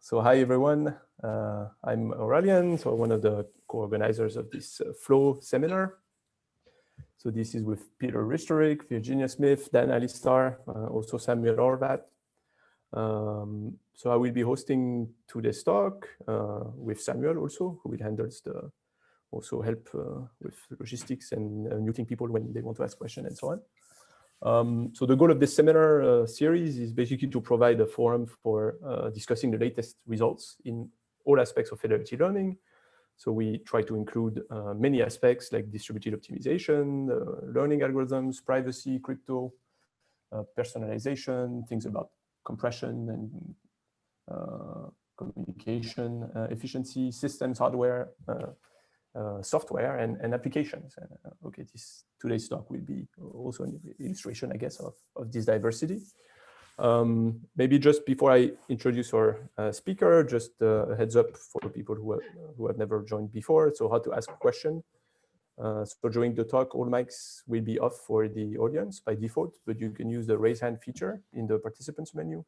So hi everyone, I'm Aurelian, so one of the co-organizers of this Flow seminar. So this is with Peter Ristorick, Virginia Smith, Dan Alistar, also Samuel Horvath. So I will be hosting today's talk with Samuel also, who will handle the also help with logistics and muting people when they want to ask questions and so on. So the goal of this seminar series is basically to provide a forum for discussing the latest results in all aspects of federated learning. So we try to include many aspects like distributed optimization, learning algorithms, privacy, crypto, personalization, things about compression and communication efficiency, systems, hardware, software and applications. Okay, today's talk will be also an illustration, I guess, of this diversity. Maybe just before I introduce our speaker, just a heads up for people who have never joined before. So how to ask a question. So during the talk, all mics will be off for the audience by default, but you can use the raise hand feature in the participants menu.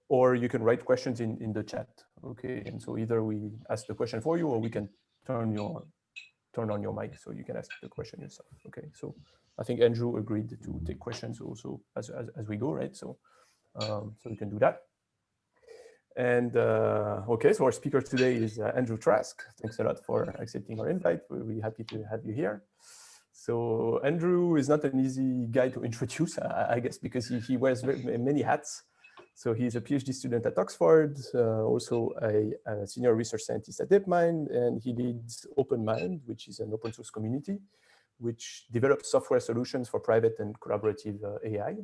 Or you can write questions in the chat, okay? And so either we ask the question for you, or we can turn on your mic so you can ask the question yourself, okay? So I think Andrew agreed to take questions also as we go, right? So we can do that. And okay, so our speaker today is Andrew Trask. Thanks a lot for accepting our invite. We're really happy to have you here. So Andrew is not an easy guy to introduce, I guess, because he wears many hats. So he's a PhD student at Oxford, also a senior research scientist at DeepMind, and he leads OpenMined, which is an open source community, which develops software solutions for private and collaborative AI.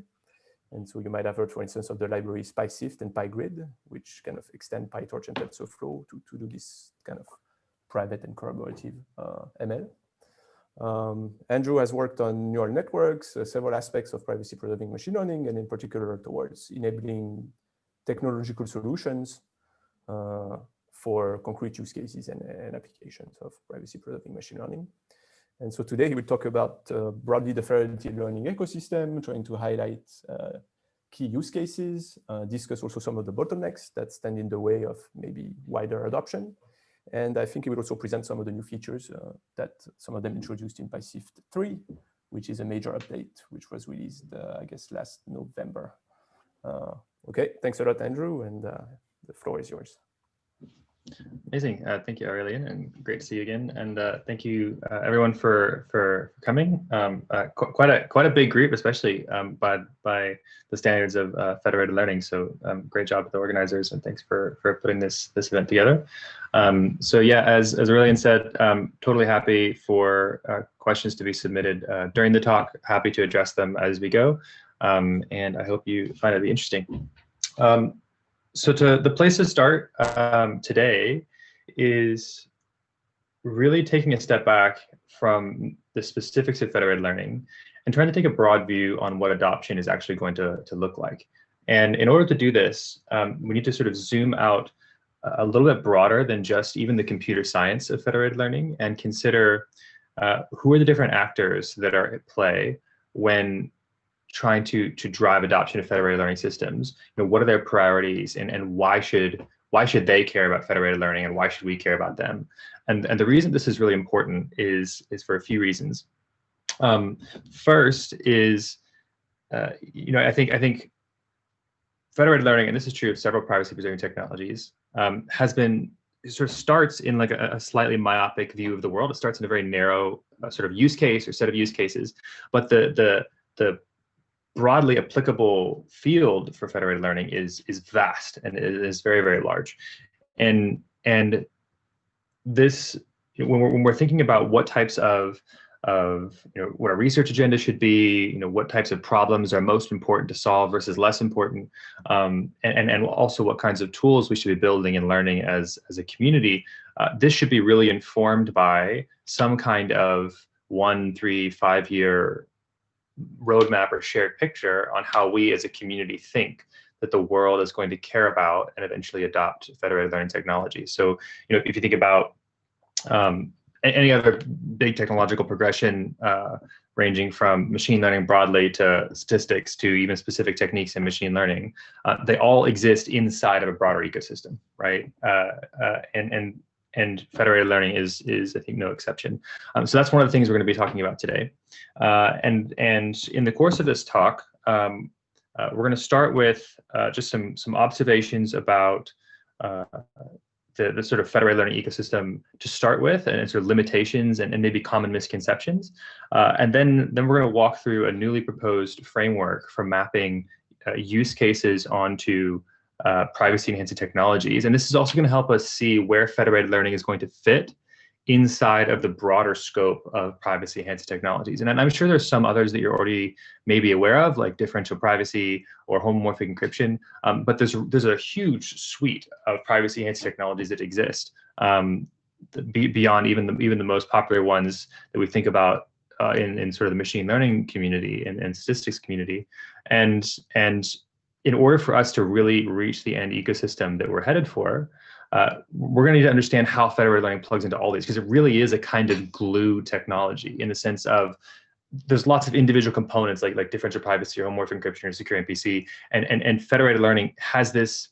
And so you might have heard, for instance, of the libraries PySift and PyGrid, which kind of extend PyTorch and TensorFlow to do this kind of private and collaborative ML. Andrew has worked on neural networks, several aspects of privacy-preserving machine learning, and in particular towards enabling technological solutions for concrete use cases and applications of privacy-preserving machine learning. And so today he will talk about broadly the federated learning ecosystem, trying to highlight key use cases, discuss also some of the bottlenecks that stand in the way of maybe wider adoption. And I think he will also present some of the new features that some of them introduced in PySift 3, which is a major update, which was released, I guess, last November. Okay, thanks a lot, Andrew, and the floor is yours. Amazing. Thank you, Aurelian, and great to see you again. And thank you, everyone, for coming. Quite a big group, especially by the standards of federated learning. So great job with the organizers, and thanks for putting this event together. So yeah, as Aurelian said, totally happy for questions to be submitted during the talk. Happy to address them as we go, and I hope you find it interesting. So the place to start today is really taking a step back from the specifics of federated learning and trying to take a broad view on what adoption is actually going to look like. And in order to do this, we need to sort of zoom out a little bit broader than just even the computer science of federated learning and consider who are the different actors that are at play when trying to drive adoption of federated learning systems. You know, what are their priorities, and why should they care about federated learning, and why should we care about them? And the reason this is really important is for a few reasons. First is, you know, I think federated learning, and this is true of several privacy preserving technologies, has been sort of starts in like a slightly myopic view of the world. It starts in a very narrow sort of use case or set of use cases, but the broadly applicable field for federated learning is vast, and it is very, very large. And this, when we're thinking about what types of what a research agenda should be, what types of problems are most important to solve versus less important, and also what kinds of tools we should be building and learning as a community, this should be really informed by some kind of 1, 3, 5 year roadmap or shared picture on how we as a community think that the world is going to care about and eventually adopt federated learning technology. So, if you think about any other big technological progression, ranging from machine learning broadly to statistics to even specific techniques in machine learning, they all exist inside of a broader ecosystem, right? And federated learning is I think no exception. So that's one of the things we're going to be talking about today. And in the course of this talk, we're going to start with just some observations about the sort of federated learning ecosystem to start with, and sort of limitations and maybe common misconceptions. And then we're going to walk through a newly proposed framework for mapping use cases onto privacy enhancing technologies. And this is also going to help us see where federated learning is going to fit inside of the broader scope of privacy enhancing technologies. And I'm sure there's some others that you're already maybe aware of, like differential privacy or homomorphic encryption. But there's a huge suite of privacy enhancing technologies that exist beyond even the most popular ones that we think about in sort of the machine learning community and statistics community. And in order for us to really reach the end ecosystem that we're headed for, we're going to need to understand how federated learning plugs into all these, because it really is a kind of glue technology in the sense of there's lots of individual components like differential privacy or homomorphic encryption or secure MPC, and federated learning has this,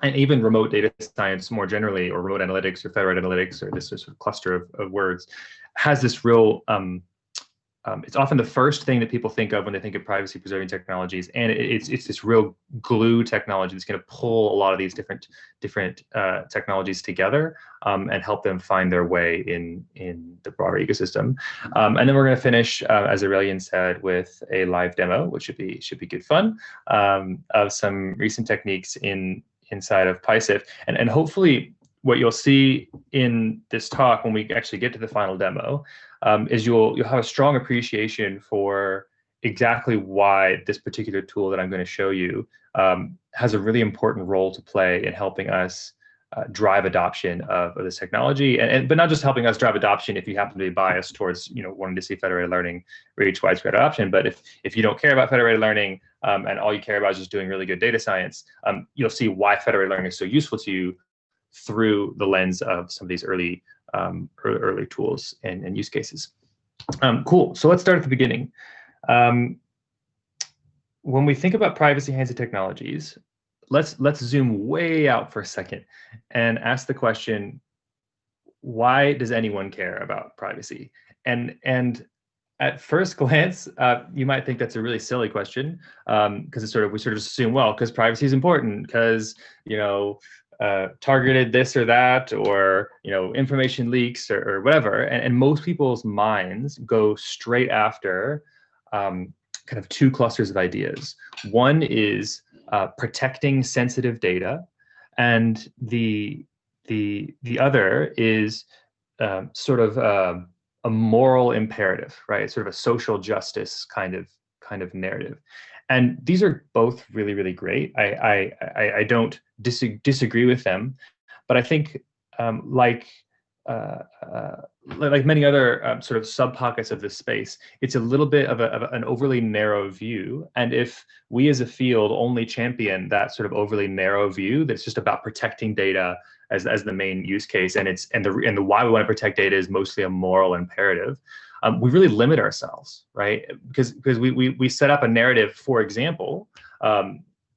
and even remote data science more generally, or remote analytics or federated analytics, or this sort of cluster of words, has this real it's often the first thing that people think of when they think of privacy preserving technologies, and it's this real glue technology that's going to pull a lot of these different technologies together and help them find their way in the broader ecosystem. And then we're going to finish, as Aurelian said, with a live demo, which should be good fun, of some recent techniques inside of PySIF, and hopefully what you'll see in this talk when we actually get to the final demo is you'll have a strong appreciation for exactly why this particular tool that I'm going to show you has a really important role to play in helping us drive adoption of this technology, but not just helping us drive adoption if you happen to be biased towards wanting to see federated learning reach widespread adoption. But if you don't care about federated learning and all you care about is just doing really good data science, you'll see why federated learning is so useful to you through the lens of some of these early tools and use cases. Cool. So let's start at the beginning. When we think about privacy enhancing technologies, let's zoom way out for a second and ask the question: why does anyone care about privacy? And at first glance, you might think that's a really silly question, because we sort of assume, well, because privacy is important, because targeted this or that, or information leaks or whatever, and most people's minds go straight after kind of two clusters of ideas. One is protecting sensitive data, and the other is sort of a moral imperative, right? It's sort of a social justice kind of narrative. And these are both really, really great. I don't disagree with them, but I think like many other sort of sub pockets of this space, it's a little bit of an overly narrow view. And if we as a field only champion that sort of overly narrow view that's just about protecting data as the main use case, and the why we want to protect data is mostly a moral imperative, we really limit ourselves, right? Because we set up a narrative, for example,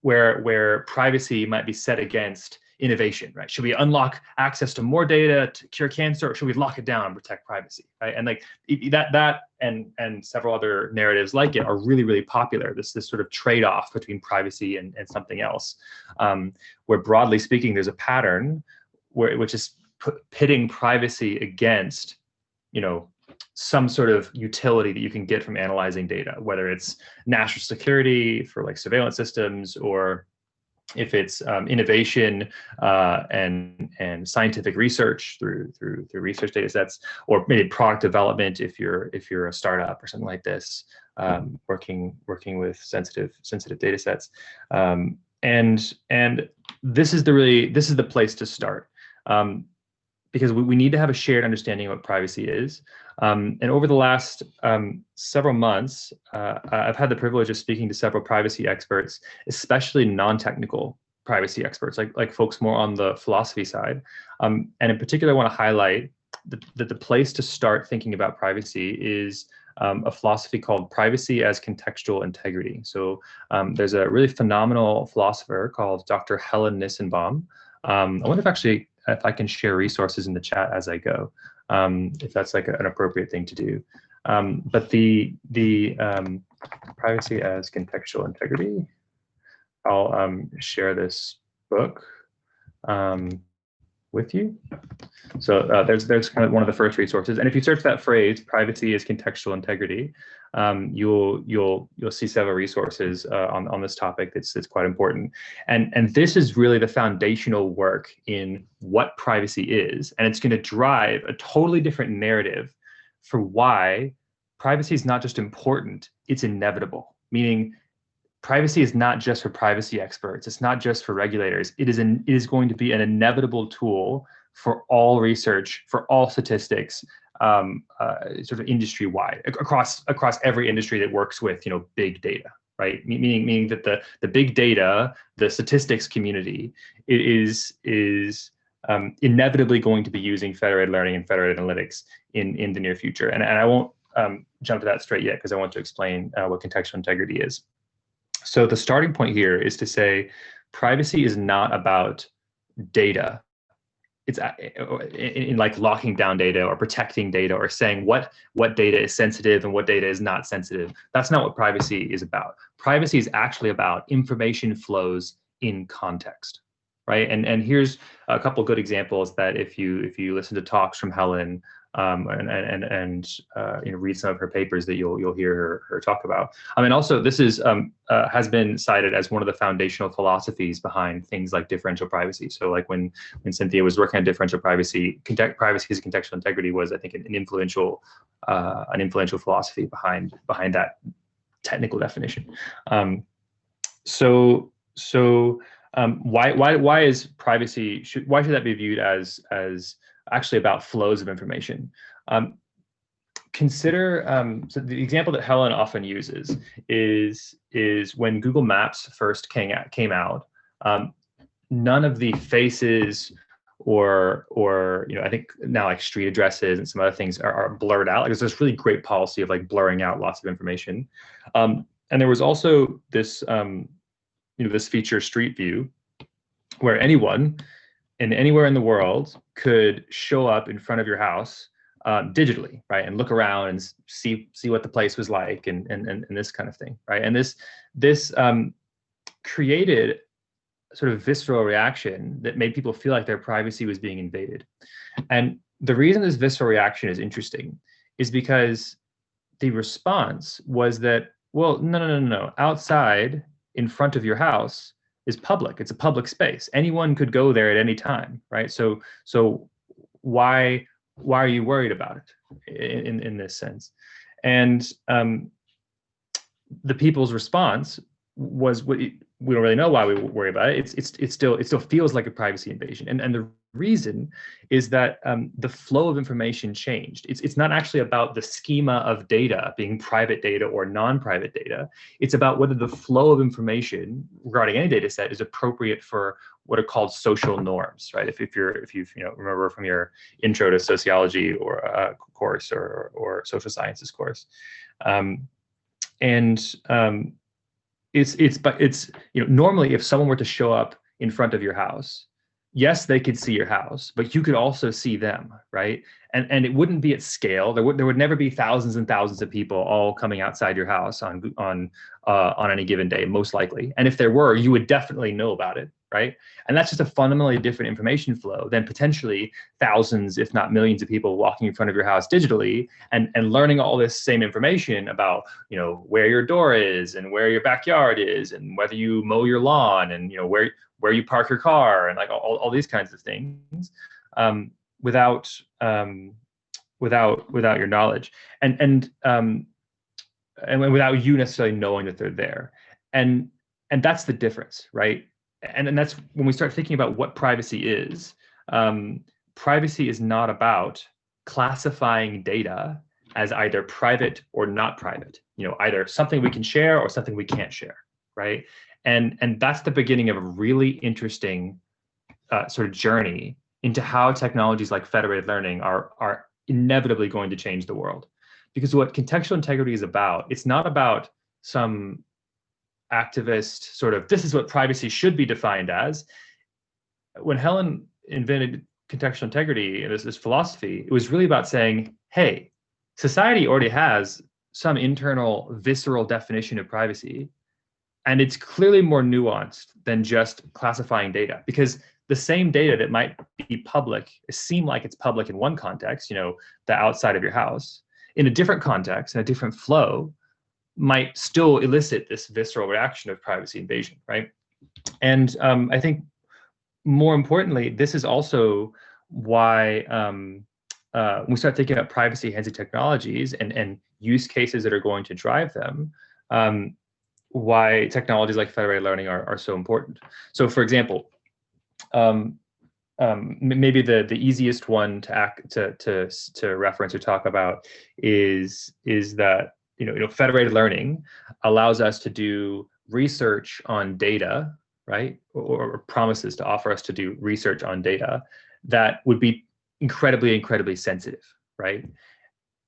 where privacy might be set against innovation, right? Should we unlock access to more data to cure cancer, or should we lock it down and protect privacy, right? And like that and several other narratives like it are really, really popular. This sort of trade-off between privacy and something else, where broadly speaking, there's a pattern which is pitting privacy against, some sort of utility that you can get from analyzing data, whether it's national security for like surveillance systems, or if it's innovation and scientific research through research data sets, or maybe product development if you're a startup or something like this, working with sensitive data sets. And this is the place to start, because we need to have a shared understanding of what privacy is. And over the last several months, I've had the privilege of speaking to several privacy experts, especially non-technical privacy experts, like folks more on the philosophy side. And in particular, I want to highlight the place to start thinking about privacy is a philosophy called privacy as contextual integrity. So there's a really phenomenal philosopher called Dr. Helen Nissenbaum. I wonder if I can share resources in the chat as I go, if that's like an appropriate thing to do. But the privacy as contextual integrity, I'll share this book with you. So there's kind of one of the first resources, and if you search that phrase, privacy is contextual integrity, you'll see several resources on this topic. It's quite important, and this is really the foundational work in what privacy is, and it's going to drive a totally different narrative for why privacy is not just important, it's inevitable. Meaning, privacy is not just for privacy experts. It's not just for regulators. It is going to be an inevitable tool for all research, for all statistics, sort of industry-wide, across every industry that works with, big data, right? Meaning that the big data, the statistics community, is inevitably going to be using federated learning and federated analytics in the near future. And I won't jump to that straight yet, because I want to explain what contextual integrity is. So the starting point here is to say privacy is not about data. It's in like locking down data or protecting data or saying what data is sensitive and what data is not sensitive. That's not what privacy is about. Privacy is actually about information flows in context, right? And here's a couple good examples that if you listen to talks from Helen, and read some of her papers, that you'll hear her talk about. I mean, also this is has been cited as one of the foundational philosophies behind things like differential privacy. So like when Cynthia was working on differential privacy, privacy as contextual integrity was, I think, an influential philosophy behind that technical definition. Why is privacy? Why should that be viewed as actually about flows of information? Consider, so the example that Helen often uses is when Google Maps first came out, none of the faces or I think now like street addresses and some other things are blurred out. Like there's this really great policy of like blurring out lots of information. And there was also this this feature, Street View, where anyone anywhere in the world could show up in front of your house digitally, right, and look around and see what the place was like and this kind of thing, right? And this created sort of visceral reaction that made people feel like their privacy was being invaded. And the reason this visceral reaction is interesting is because the response was that, well, no, outside in front of your house is public. It's a public space. Anyone could go there at any time, right? So why are you worried about it in this sense? And the people's response was, we don't really know why we worry about it. It still feels like a privacy invasion. And the reason is that the flow of information changed. It's not actually about the schema of data being private data or non-private data. It's about whether the flow of information regarding any data set is appropriate for what are called social norms, right? If you remember from your intro to sociology or course or social sciences course, it's normally if someone were to show up in front of your house, yes, they could see your house, but you could also see them, right? And it wouldn't be at scale. There would never be thousands and thousands of people all coming outside your house on any given day, most likely. And if there were, you would definitely know about it, right? And that's just a fundamentally different information flow than potentially thousands, if not millions, of people walking in front of your house digitally and learning all this same information about where your door is and where your backyard is and whether you mow your lawn and where you park your car and like all these kinds of things without your knowledge and without you necessarily knowing that they're there. And that's the difference, right? And that's when we start thinking about what privacy is. Privacy is not about classifying data as either private or not private, either something we can share or something we can't share, right? And that's the beginning of a really interesting sort of journey into how technologies like federated learning are inevitably going to change the world. Because what contextual integrity is about, it's not about some activist sort of, this is what privacy should be defined as. When Helen invented contextual integrity and this philosophy, it was really about saying, hey, society already has some internal visceral definition of privacy, and it's clearly more nuanced than just classifying data, because the same data that might be public, seem like it's public in one context, the outside of your house, in a different context, in a different flow, might still elicit this visceral reaction of privacy invasion, right? And I think more importantly, this is also why when we start thinking about privacy-enhancing technologies and use cases that are going to drive them, why technologies like federated learning are so important. So, for example, maybe the easiest one to reference or talk about is that federated learning allows us to do research on data, right, or promises to offer us to do research on data that would be incredibly sensitive, right?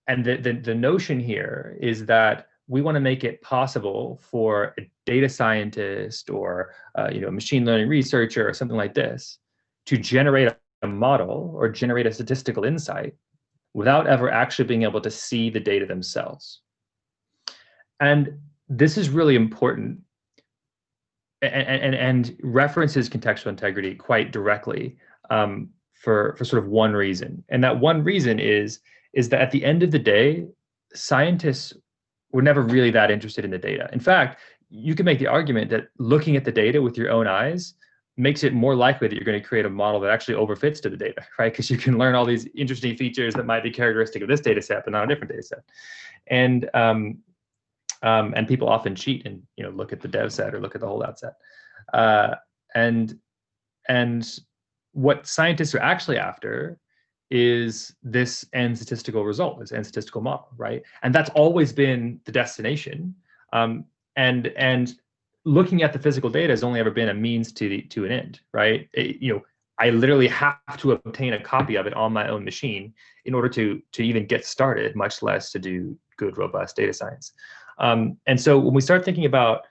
And the notion here is that we want to make it possible for a data scientist or a machine learning researcher or something like this to generate a model or generate a statistical insight without ever actually being able to see the data themselves. And this is really important and references contextual integrity quite directly for sort of one reason. And that one reason is that at the end of the day, scientists were never really that interested in the data. In fact, you can make the argument that looking at the data with your own eyes makes it more likely that you're going to create a model that actually overfits to the data, right? Because you can learn all these interesting features that might be characteristic of this data set, but not a different data set. And people often cheat and look at the dev set or look at the holdout set. And what scientists are actually after is this end statistical result, this end statistical model, right? And that's always been the destination. And looking at the physical data has only ever been a means to an end, right? I literally have to obtain a copy of it on my own machine in order to even get started, much less to do good, robust data science. And so when we start thinking about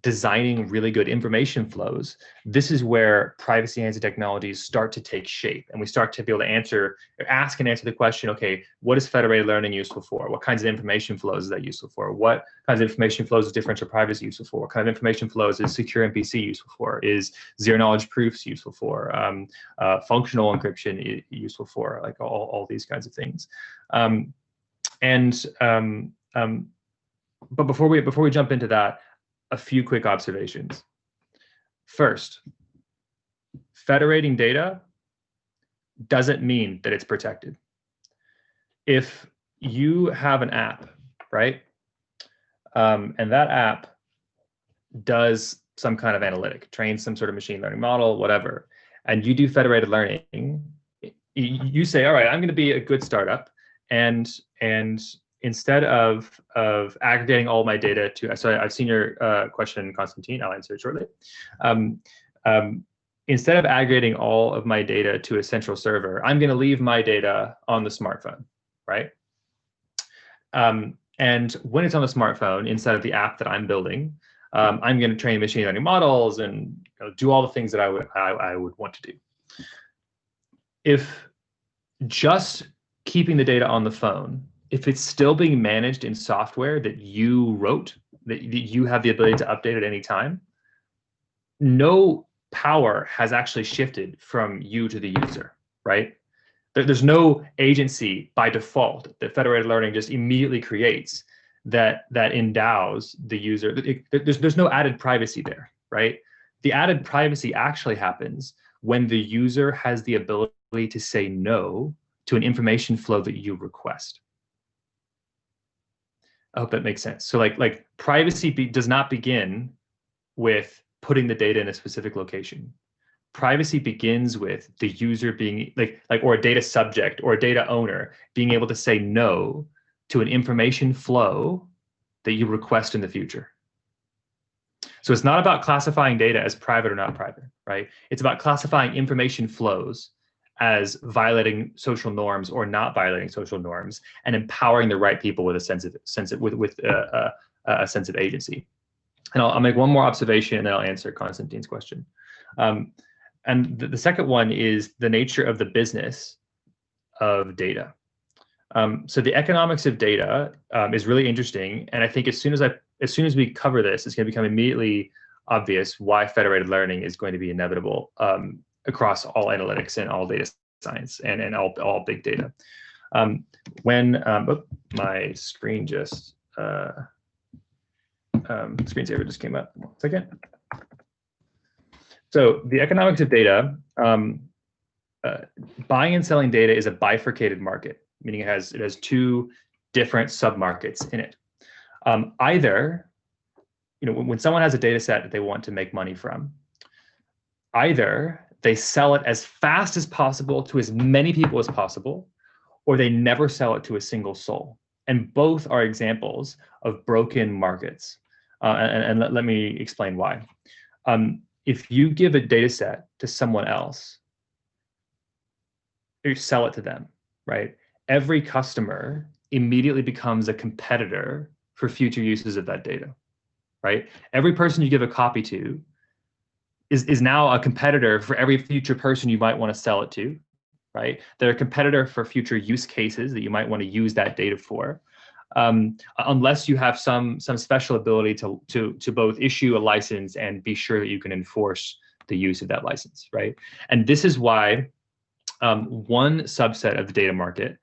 designing really good information flows, this is where privacy-enhancing technologies start to take shape, and we start to be able to ask and answer the question, okay, what is federated learning useful for? What kinds of information flows is that useful for? What kinds of information flows is differential privacy useful for? What kind of information flows is secure MPC useful for? Is zero-knowledge proofs useful for? Functional encryption useful for? Like all these kinds of things. But before we jump into that, a few quick observations. First, federating data doesn't mean that it's protected. If you have an app, right, and that app does some kind of analytic, trains some sort of machine learning model, whatever, and you do federated learning, you say, all right, I'm going to be a good startup, and instead of aggregating all my data to, so I've seen your question, Constantine, I'll answer it shortly. Instead of aggregating all of my data to a central server, I'm going to leave my data on the smartphone, right? And when it's on the smartphone, inside of the app that I'm building, I'm going to train machine learning models and do all the things that I would want to do. If just keeping the data on the phone, if it's still being managed in software that you wrote, that you have the ability to update at any time, no power has actually shifted from you to the user, right? There's no agency by default that federated learning just immediately creates that endows the user. There's no added privacy there, right? The added privacy actually happens when the user has the ability to say no to an information flow that you request. I hope that makes sense. So like privacy does not begin with putting the data in a specific location. Privacy begins with the user being or a data subject or a data owner being able to say no to an information flow that you request in the future. So it's not about classifying data as private or not private, right? It's about classifying information flows as violating social norms or not violating social norms, and empowering the right people with a sense of agency. And I'll make one more observation, and then I'll answer Konstantin's question. And the second one is the nature of the business of data. So the economics of data is really interesting, and I think as soon as we cover this, it's going to become immediately obvious why federated learning is going to be inevitable across all analytics and all data science and all big data. My screen just screensaver just came up. 1 second. So the economics of data, buying and selling data is a bifurcated market, meaning it has two different submarkets in it. Either, when someone has a data set that they want to make money from, either they sell it as fast as possible to as many people as possible, or they never sell it to a single soul. And both are examples of broken markets. And let me explain why. If you give a data set to someone else, you sell it to them, right? Every customer immediately becomes a competitor for future uses of that data, right? Every person you give a copy to is now a competitor for every future person you might want to sell it to, right? They're a competitor for future use cases that you might want to use that data for, unless you have some special ability to both issue a license and be sure that you can enforce the use of that license, right? And this is why one subset of the data market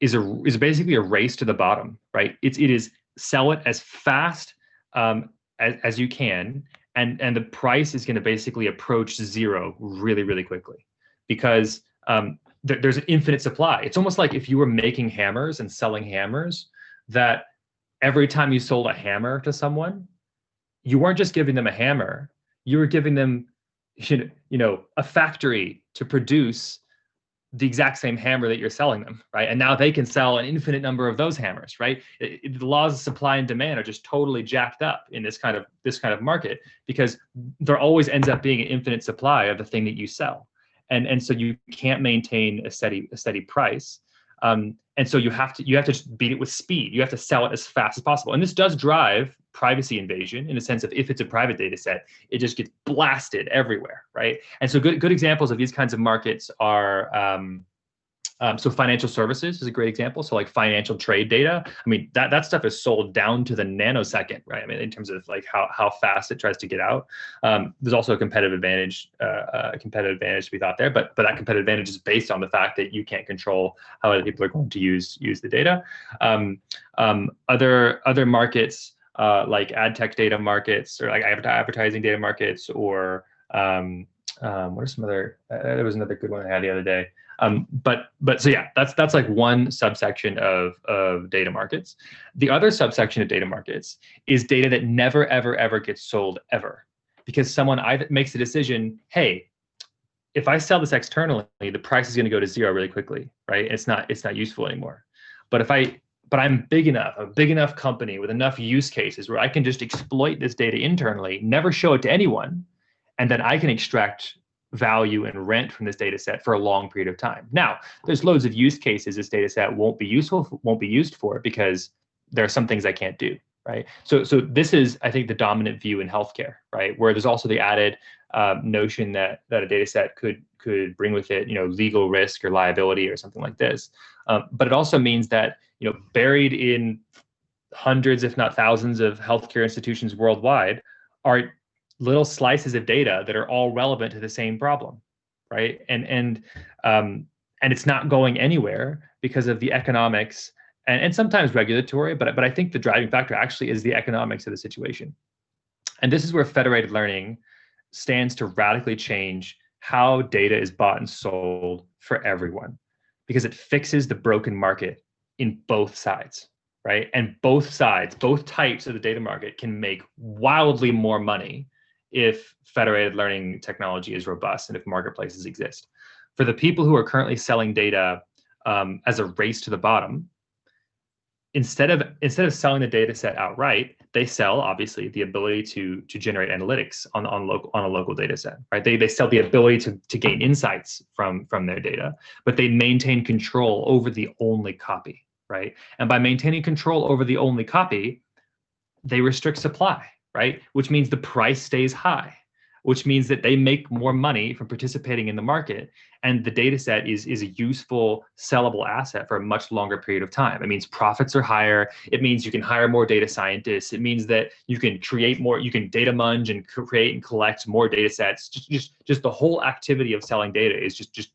is basically a race to the bottom, right? It is sell it as fast as you can, and the price is going to basically approach zero really, really quickly, because there's an infinite supply. It's almost like if you were making hammers and selling hammers, that every time you sold a hammer to someone, you weren't just giving them a hammer, you were giving them, a factory to produce the exact same hammer that you're selling them, right? And now they can sell an infinite number of those hammers, right? The laws of supply and demand are just totally jacked up in this kind of market, because there always ends up being an infinite supply of the thing that you sell. And so you can't maintain a steady price. And so you have to just beat it with speed. You have to sell it as fast as possible. And this does drive privacy invasion, in the sense of, if it's a private data set, it just gets blasted everywhere, right? And so good examples of these kinds of markets are, so financial services is a great example. So like financial trade data, I mean, that stuff is sold down to the nanosecond, right? I mean, in terms of like how fast it tries to get out. There's also a competitive advantage to be thought there, but that competitive advantage is based on the fact that you can't control how other people are going to use the data. Other markets, like ad tech data markets, or like advertising data markets, or what are some other? There was another good one I had the other day. So yeah, that's like one subsection of data markets. The other subsection of data markets is data that never, ever, ever gets sold ever, because someone either makes the decision, hey, if I sell this externally, the price is going to go to zero really quickly, right? It's not useful anymore. But I'm big enough, a big enough company with enough use cases where I can just exploit this data internally, never show it to anyone, and then I can extract value and rent from this data set for a long period of time. Now, there's loads of use cases this data set won't be used for, because there are some things I can't do, right? So this is, I think, the dominant view in healthcare, right? Where there's also the added notion that a data set could bring with it, legal risk or liability or something like this. But it also means that, buried in hundreds, if not thousands, of healthcare institutions worldwide are little slices of data that are all relevant to the same problem, right? And it's not going anywhere because of the economics and sometimes regulatory, but I think the driving factor actually is the economics of the situation. And this is where federated learning stands to radically change how data is bought and sold for everyone, because it fixes the broken market in both sides, right? And both sides, both types of the data market can make wildly more money if federated learning technology is robust and if marketplaces exist. For the people who are currently selling data as a race to the bottom, instead of selling the data set outright, they sell obviously the ability to generate analytics on a local data set, right? They sell the ability to gain insights from their data, but they maintain control over the only copy, right? And by maintaining control over the only copy, they restrict supply, right? Which means the price stays high, which means that they make more money from participating in the market. And the data set is a useful, sellable asset for a much longer period of time. It means profits are higher. It means you can hire more data scientists. It means that you can create more, you can data munge and create and collect more data sets. Just the whole activity of selling data is just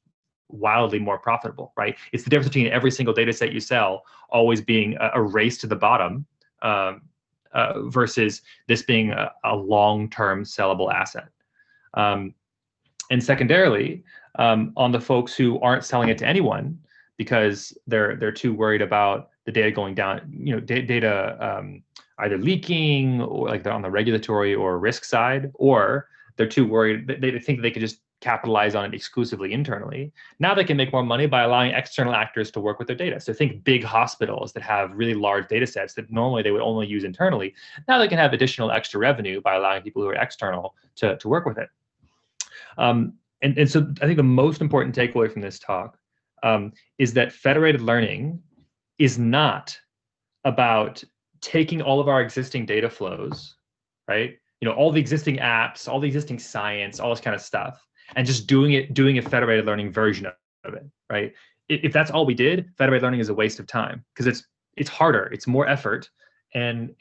wildly more profitable, right? It's the difference between every single data set you sell always being a race to the bottom, versus this being a long-term sellable asset. And secondarily, on the folks who aren't selling it to anyone because they're too worried about the data going down, data either leaking, or like they're on the regulatory or risk side, or they're too worried that they think they could just capitalize on it exclusively internally. Now they can make more money by allowing external actors to work with their data. So think big hospitals that have really large data sets that normally they would only use internally. Now they can have additional extra revenue by allowing people who are external to work with it. And so I think the most important takeaway from this talk is that federated learning is not about taking all of our existing data flows, right? All the existing apps, all the existing science, all this kind of stuff, and just doing a federated learning version of it, right? If that's all we did, federated learning is a waste of time because it's harder, it's more effort, and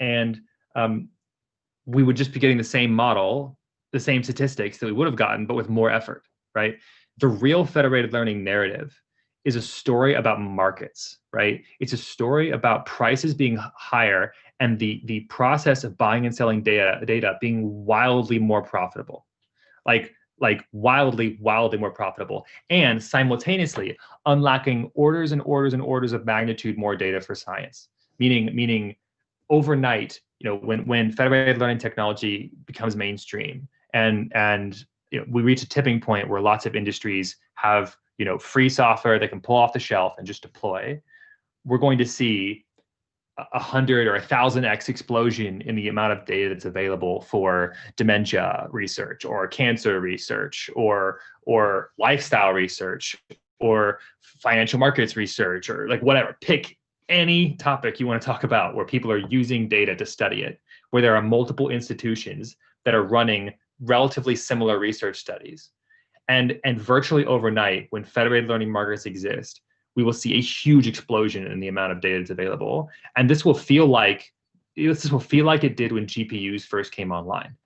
we would just be getting the same model, the same statistics that we would have gotten, but with more effort, right? The real federated learning narrative is a story about markets, right? It's a story about prices being higher and the process of buying and selling data being wildly more profitable, like wildly more profitable, and simultaneously unlocking orders and orders and orders of magnitude more data for science. Meaning overnight, when federated learning technology becomes mainstream and we reach a tipping point where lots of industries have free software they can pull off the shelf and just deploy, we're going to see 100 or 1,000x explosion in the amount of data that's available for dementia research or cancer research or lifestyle research or financial markets research, or like whatever. Pick any topic you want to talk about where people are using data to study it, where there are multiple institutions that are running relatively similar research studies. And virtually overnight, when federated learning markets exist, we will see a huge explosion in the amount of data that's available. And this will feel like it did when GPUs first came online.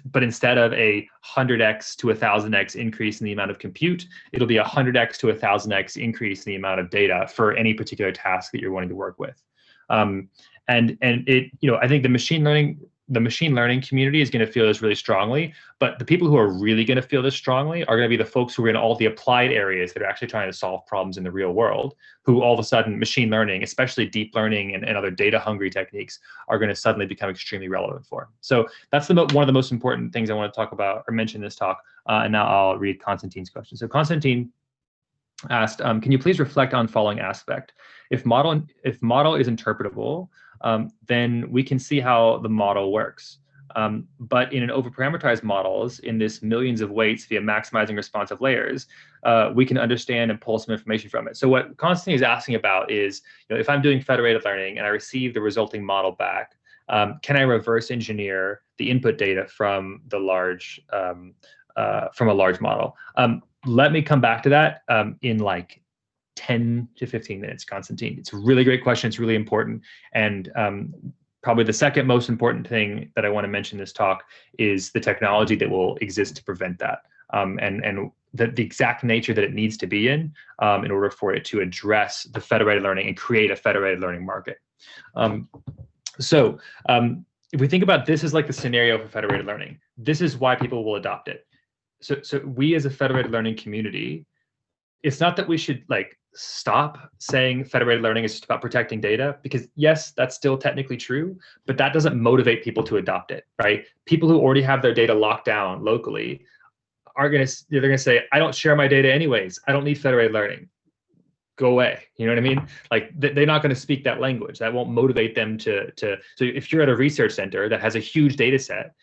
But instead of a 100x to 1,000x increase in the amount of compute, it'll be a 100x to 1,000x increase in the amount of data for any particular task that you're wanting to work with. And I think the machine learning community is going to feel this really strongly, but the people who are really going to feel this strongly are going to be the folks who are in all the applied areas that are actually trying to solve problems in the real world, who all of a sudden machine learning, especially deep learning and other data hungry techniques, are going to suddenly become extremely relevant for. So that's one of the most important things I want to talk about or mention in this talk. And now I'll read Konstantin's question. So Konstantin asked, can you please reflect on following aspect? If model is interpretable, then we can see how the model works. But in an overparameterized models, in this millions of weights via maximizing responsive layers, we can understand and pull some information from it. So what Konstantin is asking about is, if I'm doing federated learning and I receive the resulting model back, can I reverse engineer the input data from a large model? Let me come back to that in like 10 to 15 minutes, Konstantin. It's a really great question. It's really important. And probably the second most important thing that I want to mention in this talk is the technology that will exist to prevent that, and the exact nature that it needs to be in order for it to address the federated learning and create a federated learning market. So if we think about this as like the scenario for federated learning, this is why people will adopt it. So we as a federated learning community, it's not that we should like stop saying federated learning is just about protecting data, because yes, that's still technically true, but that doesn't motivate people to adopt it, right? People who already have their data locked down locally they're gonna say, I don't share my data anyways. I don't need federated learning. go away. You know what I mean? Like they're not going to speak that language. That won't motivate them to. So if you're at a research center that has a huge data set,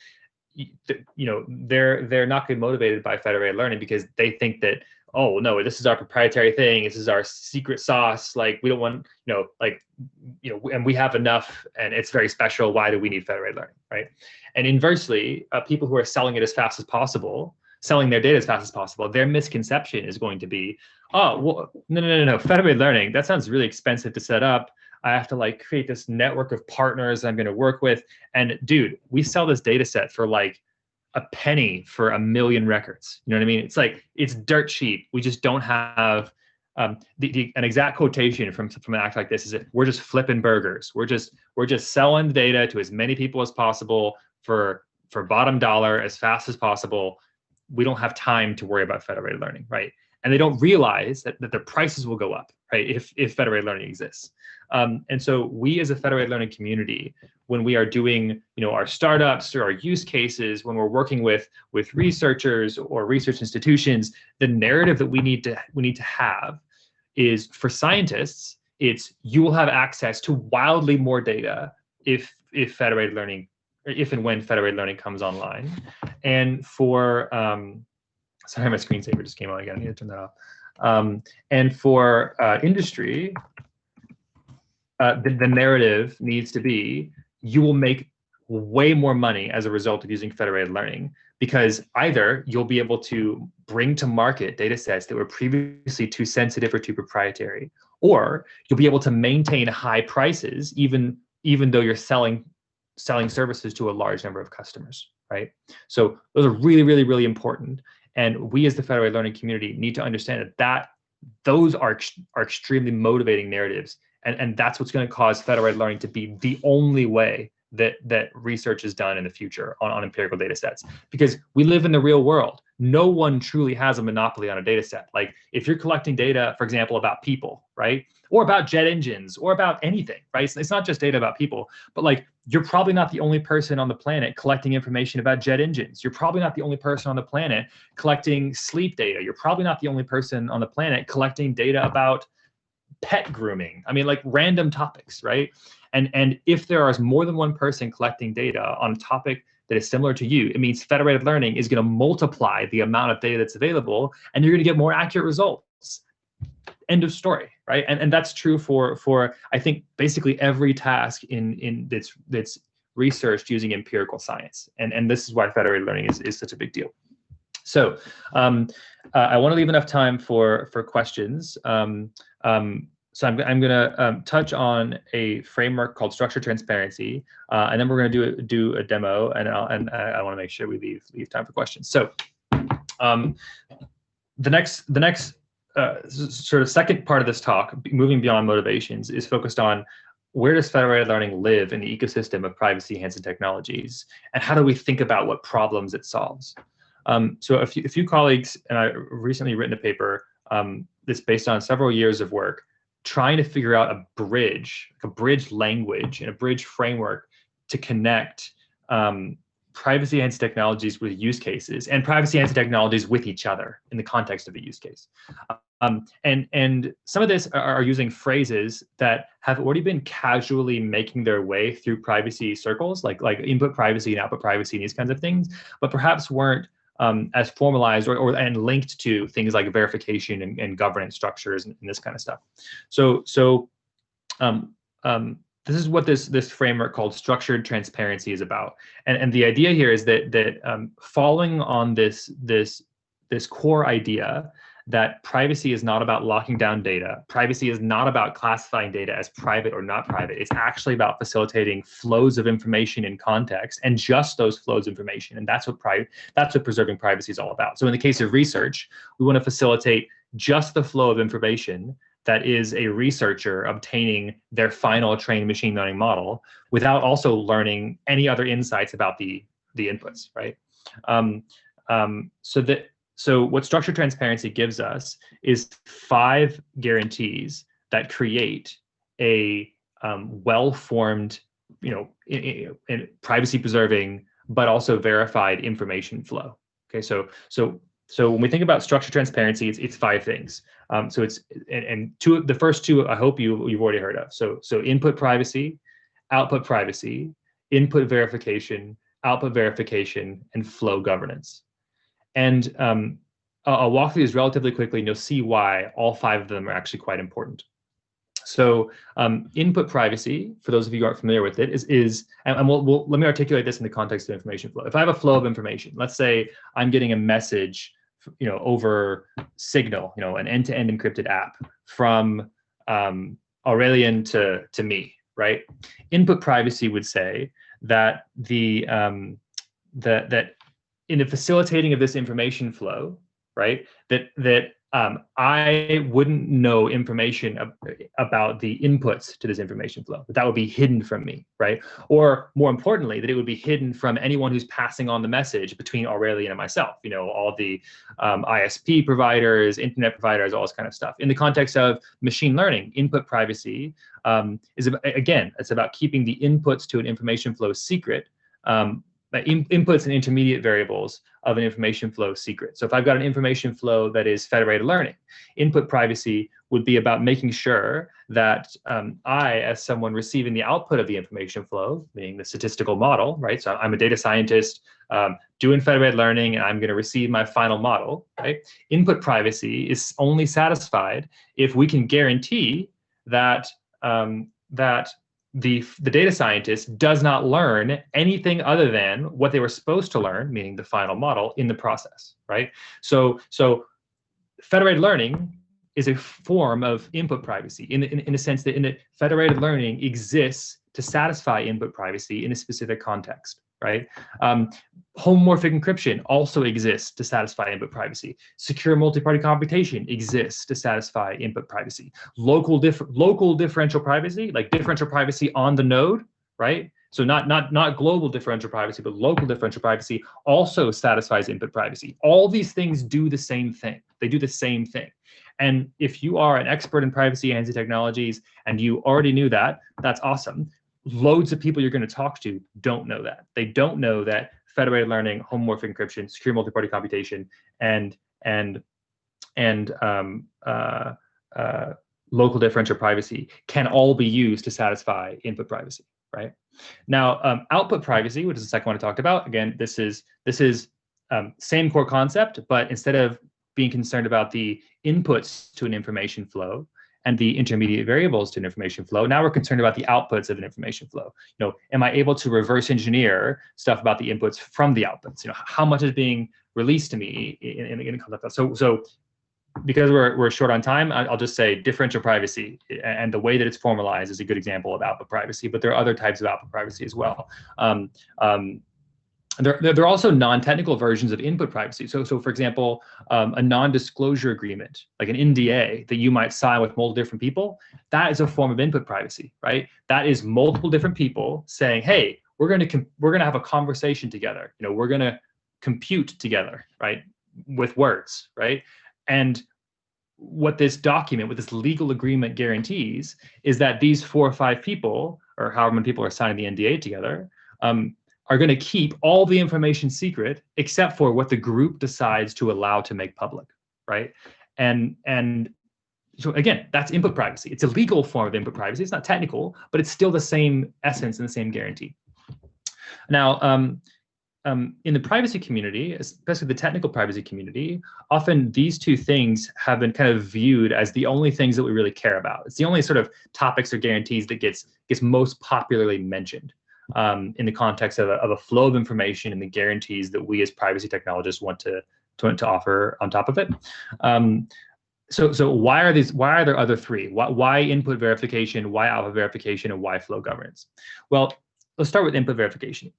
they're not going to be motivated by federated learning because they think that, oh no, this is our proprietary thing. This is our secret sauce. Like we don't want, and we have enough and it's very special. Why do we need federated learning, right? And inversely, people who are selling it as fast as possible, selling their data as fast as possible, their misconception is going to be, oh, well, no. Federated learning, that sounds really expensive to set up. I have to like create this network of partners I'm going to work with. And dude, we sell this data set for like a penny for 1 million records. You know what I mean? It's like, it's dirt cheap. We just don't have an exact quotation from an act like this is that we're just flipping burgers. We're just selling data to as many people as possible for bottom dollar as fast as possible. We don't have time to worry about federated learning, right? And they don't realize that their prices will go up, right? If federated learning exists. And so we as a federated learning community, when we are doing, our startups or our use cases, when we're working with researchers or research institutions, the narrative that we need to have is for scientists, it's you will have access to wildly more data if federated learning, or if and when federated learning comes online. And for sorry, my screensaver just came on again. I need to turn that off. And for industry, the narrative needs to be, you will make way more money as a result of using federated learning, because either you'll be able to bring to market data sets that were previously too sensitive or too proprietary, or you'll be able to maintain high prices even though you're selling services to a large number of customers, right? So those are really, really, really important. And we as the federated learning community need to understand that those are extremely motivating narratives. And that's what's going to cause federated learning to be the only way that research is done in the future on empirical data sets, because we live in the real world. No one truly has a monopoly on a data set. Like if you're collecting data, for example, about people, right? Or about jet engines or about anything, right? It's not just data about people, but like you're probably not the only person on the planet collecting information about jet engines. You're probably not the only person on the planet collecting sleep data. You're probably not the only person on the planet collecting data about pet grooming. I mean, like random topics, right? And if there is more than one person collecting data on a topic that is similar to you, it means federated learning is going to multiply the amount of data that's available, and you're going to get more accurate results. End of story, right? And that's true for I think basically every task in that's researched using empirical science. And this is why federated learning is such a big deal. So I want to leave enough time for questions. So I'm going to touch on a framework called structured transparency, and then we're going to do a demo, and I want to make sure we leave time for questions. So the next sort of second part of this talk, moving beyond motivations, is focused on where does federated learning live in the ecosystem of privacy-enhancing technologies, and how do we think about what problems it solves? So a few colleagues and I recently written a paper that's based on several years of work, trying to figure out a bridge language and a bridge framework to connect privacy-enhancing technologies with use cases and privacy-enhancing technologies with each other in the context of a use case. And some of this are using phrases that have already been casually making their way through privacy circles, like input privacy and output privacy and these kinds of things, but perhaps weren't as formalized and linked to things like verification and governance structures and this kind of stuff. So this is what this framework called structured transparency is about. And the idea here is that following on this core idea that privacy is not about locking down data. Privacy is not about classifying data as private or not private. It's actually about facilitating flows of information in context, and just those flows of information. And that's what preserving privacy is all about. So in the case of research, we want to facilitate just the flow of information that is a researcher obtaining their final trained machine learning model without also learning any other insights about the inputs, right? So what structured transparency gives us is 5 guarantees that create a well-formed, privacy preserving, but also verified information flow. Okay, so when we think about structured transparency, it's 5 things. So it's and the first two I hope you've already heard of. So input privacy, output privacy, input verification, output verification, and flow governance. And I'll walk through these relatively quickly, and you'll see why all 5 of them are actually quite important. So input privacy, for those of you who aren't familiar with it, and let me articulate this in the context of information flow. If I have a flow of information, let's say I'm getting a message, over Signal, an end-to-end encrypted app from Aurelian to me, right? Input privacy would say that that in the facilitating of this information flow, right, that I wouldn't know information about the inputs to this information flow. That would be hidden from me, right? Or more importantly, that it would be hidden from anyone who's passing on the message between Aurelian and myself. All the ISP providers, internet providers, all this kind of stuff. In the context of machine learning, input privacy is again, it's about keeping the inputs to an information flow secret. Inputs and intermediate variables of an information flow secret. So if I've got an information flow that is federated learning, input privacy would be about making sure that I, as someone receiving the output of the information flow, meaning the statistical model, right? So I'm a data scientist doing federated learning, and I'm going to receive my final model, right? Input privacy is only satisfied if we can guarantee that the data scientist does not learn anything other than what they were supposed to learn, meaning the final model, in the process, right? So federated learning is a form of input privacy in the sense that federated learning exists to satisfy input privacy in a specific context, right? Homomorphic encryption also exists to satisfy input privacy. Secure multi-party computation exists to satisfy input privacy. Local differential privacy, like differential privacy on the node, right? So not global differential privacy, but local differential privacy also satisfies input privacy. All these things do the same thing. They do the same thing. And if you are an expert in privacy-enhancing technologies and you already knew that, that's awesome. Loads of people you're going to talk to don't know that. They don't know that federated learning, homomorphic encryption, secure multi-party computation, and local differential privacy can all be used to satisfy input privacy, right? Now, output privacy, which is the second one I talked about. Again, this is same core concept, but instead of being concerned about the inputs to an information flow and the intermediate variables to an information flow, now we're concerned about the outputs of an information flow. Am I able to reverse engineer stuff about the inputs from the outputs? How much is being released to me in the context? So because we're short on time, I'll just say differential privacy and the way that it's formalized is a good example of output privacy, but there are other types of output privacy as well. There are also non-technical versions of input privacy. So for example, a non-disclosure agreement, like an NDA that you might sign with multiple different people, that is a form of input privacy, right? That is multiple different people saying, hey, we're gonna have a conversation together. We're gonna compute together, right? With words, right? And what this document, what this legal agreement guarantees is that these 4 or 5 people, or however many people are signing the NDA together, are going to keep all the information secret except for what the group decides to allow to make public, right? And so again, that's input privacy. It's a legal form of input privacy. It's not technical, but it's still the same essence and the same guarantee. Now, in the privacy community, especially the technical privacy community, often these two things have been kind of viewed as the only things that we really care about. It's the only sort of topics or guarantees that gets most popularly mentioned. In the context of a flow of information and the guarantees that we as privacy technologists want to offer on top of it. So why are there other 3? Why input verification, why output verification, and why flow governance? Well, let's start with input verification.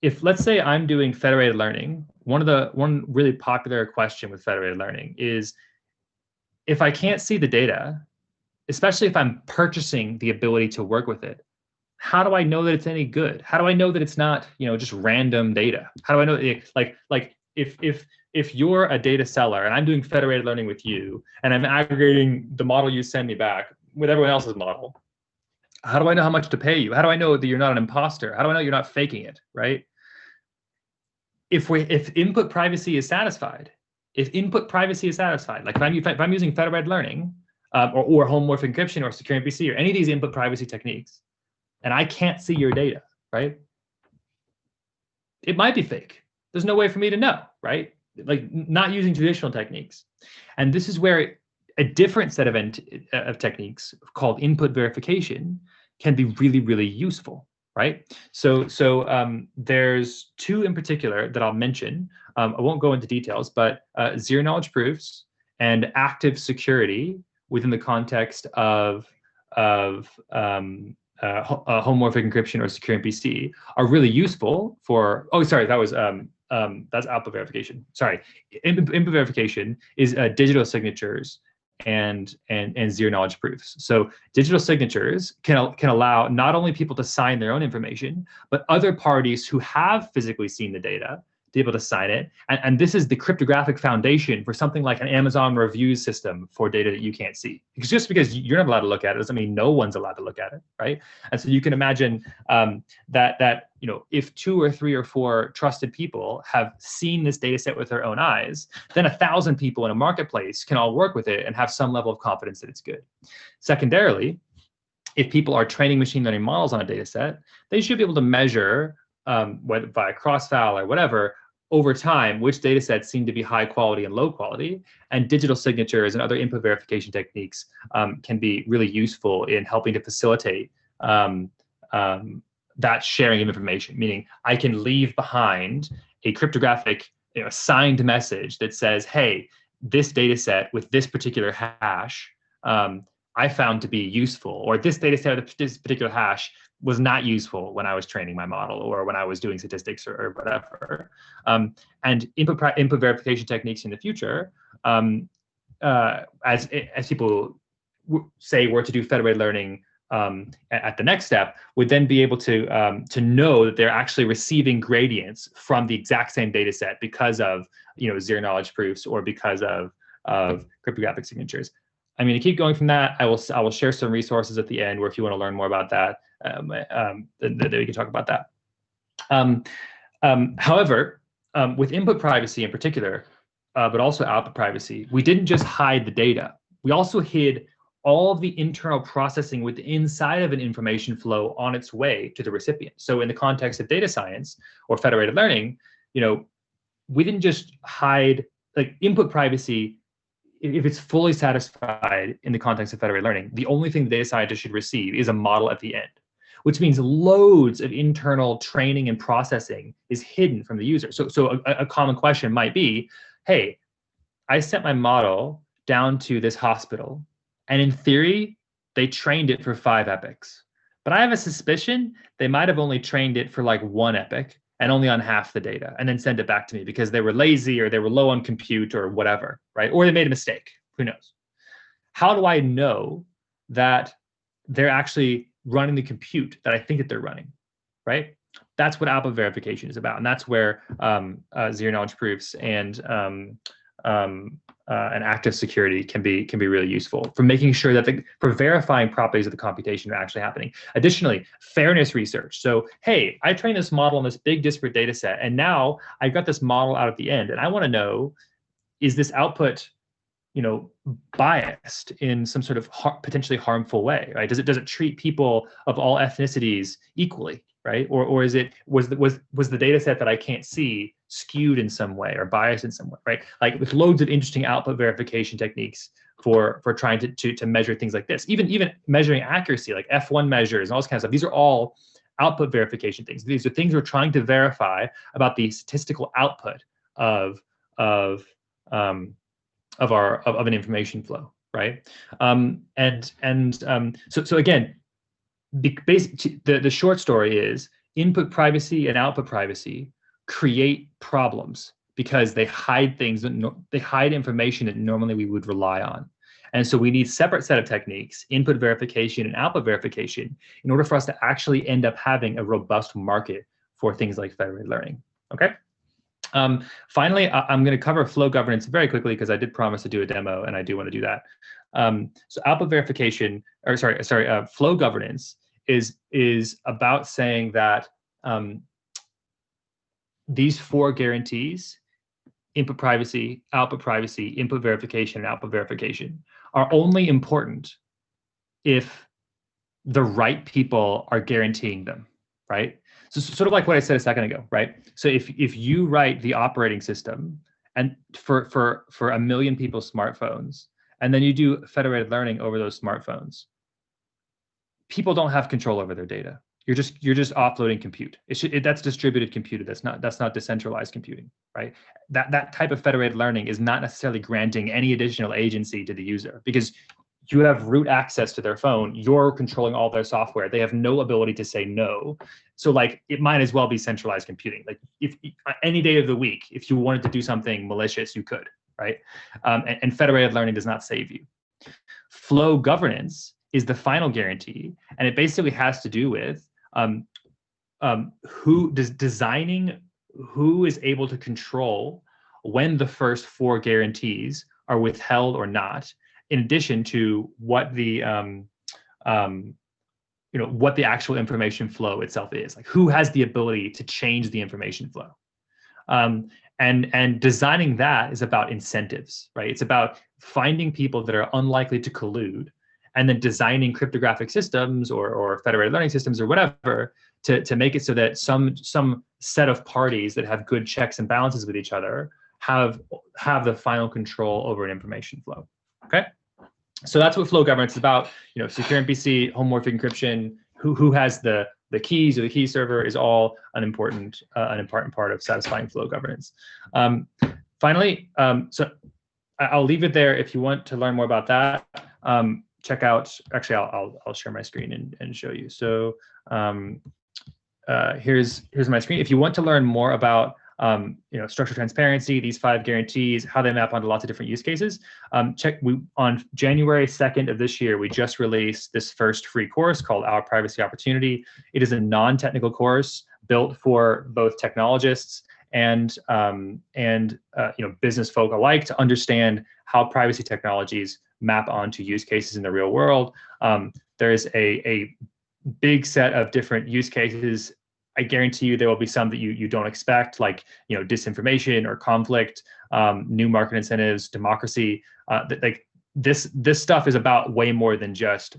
If let's say I'm doing federated learning, one really popular question with federated learning is, if I can't see the data, especially if I'm purchasing the ability to work with it, how do I know that it's any good? How do I know that it's not, just random data? How do I know, like if you're a data seller and I'm doing federated learning with you and I'm aggregating the model you send me back with everyone else's model, how do I know how much to pay you? How do I know that you're not an imposter? How do I know you're not faking it, right? If input privacy is satisfied, if input privacy is satisfied, like if I'm using federated learning or homomorphic encryption or secure MPC or any of these input privacy techniques, and I can't see your data, right? It might be fake. There's no way for me to know, right? Like not using traditional techniques. And this is where a different set of techniques called input verification can be really, really useful, right? So there's two in particular that I'll mention. I won't go into details, but zero knowledge proofs and active security within the context of homomorphic encryption or secure MPC are really useful for. Oh, sorry, that was that's output verification. Sorry, input verification is digital signatures and zero knowledge proofs. So digital signatures can allow not only people to sign their own information, but other parties who have physically seen the data to be able to sign it. And this is the cryptographic foundation for something like an Amazon reviews system for data that you can't see. Because just because you're not allowed to look at it doesn't mean no one's allowed to look at it, right? And so you can imagine that if 2 or 3 or 4 trusted people have seen this data set with their own eyes, then 1,000 people in a marketplace can all work with it and have some level of confidence that it's good. Secondarily, if people are training machine learning models on a data set, they should be able to measure, whether via cross-val or whatever, over time, which data sets seem to be high quality and low quality, and digital signatures and other input verification techniques can be really useful in helping to facilitate that sharing of information, meaning I can leave behind a cryptographic signed message that says, hey, this data set with this particular hash I found to be useful, or this data set with this particular hash was not useful when I was training my model or when I was doing statistics or whatever. And input verification techniques in the future, as people say were to do federated learning at the next step, would then be able to know that they're actually receiving gradients from the exact same data set because of zero knowledge proofs or because of cryptographic signatures. I'm going to keep going from that. I will share some resources at the end where if you want to learn more about that, then we can talk about that. However, with input privacy in particular, but also output privacy, we didn't just hide the data. We also hid all of the internal processing within inside of an information flow on its way to the recipient. So in the context of data science or federated learning, we didn't just hide like input privacy. If it's fully satisfied in the context of federated learning, the only thing the data scientist should receive is a model at the end, which means loads of internal training and processing is hidden from the user. So a common question might be, hey, I sent my model down to this hospital, and in theory, they trained it for 5 epochs. But I have a suspicion they might have only trained it for like 1 epoch and only on half the data, and then send it back to me because they were lazy or they were low on compute or whatever, right? Or they made a mistake, who knows? How do I know that they're actually running the compute that I think that they're running, right? That's what output verification is about. And that's where zero knowledge proofs and active security can be really useful for making sure that for verifying properties of the computation are actually happening. Additionally, fairness research. So, hey, I trained this model on this big disparate data set, and now I got this model out at the end, and I want to know, is this output, biased in some sort of potentially harmful way, right? Does it treat people of all ethnicities equally, right? Or was the data set that I can't see skewed in some way or biased in some way, right? Like with loads of interesting output verification techniques for trying to measure things like this, even measuring accuracy, like F1 measures and all this kind of stuff. These are all output verification things. These are things we're trying to verify about the statistical output of an information flow, right? So again, the short story is input privacy and output privacy create problems because they hide things they hide information that normally we would rely on. And so we need separate set of techniques, input verification and output verification, in order for us to actually end up having a robust market for things like federated learning. Okay. Finally, I'm going to cover flow governance very quickly because I did promise to do a demo and I do want to do that. So output verification, or flow governance is about saying that these 4 guarantees input privacy, output privacy, input verification, and output verification are only important if the right people are guaranteeing them, right? So sort of like what I said a second ago, right? So if you write the operating system and for 1 million people's smartphones, and then you do federated learning over those smartphones, people don't have control over their data. You're just offloading compute. That's distributed compute. That's not decentralized computing, right? That type of federated learning is not necessarily granting any additional agency to the user, because you have root access to their phone. You're controlling all their software. They have no ability to say no. So like, it might as well be centralized computing. Like, if any day of the week, if you wanted to do something malicious, you could, right? And federated learning does not save you. Flow governance is the final guarantee, and it basically has to do with designing who is able to control when the first 4 guarantees are withheld or not, in addition to what the what the actual information flow itself is. Like, who has the ability to change the information flow. And designing that is about incentives, right? It's about finding people that are unlikely to collude, and then designing cryptographic systems or federated learning systems or whatever to make it so that some set of parties that have good checks and balances with each other have the final control over an information flow. Okay, so that's what flow governance is about. Secure MPC, homomorphic encryption, who has the keys or the key server is all an important part of satisfying flow governance. Finally, so I'll leave it there. If you want to learn more about that, check out. Actually, I'll share my screen and show you. So here's my screen. If you want to learn more about structured transparency, these 5 guarantees, how they map onto lots of different use cases, on January 2nd of this year, we just released this first free course called Our Privacy Opportunity. It is a non-technical course built for both technologists and business folk alike to understand how privacy technologies map onto use cases in the real world. There is a big set of different use cases. I guarantee you there will be some that you don't expect, like disinformation or conflict, new market incentives, democracy. Like this stuff is about way more than just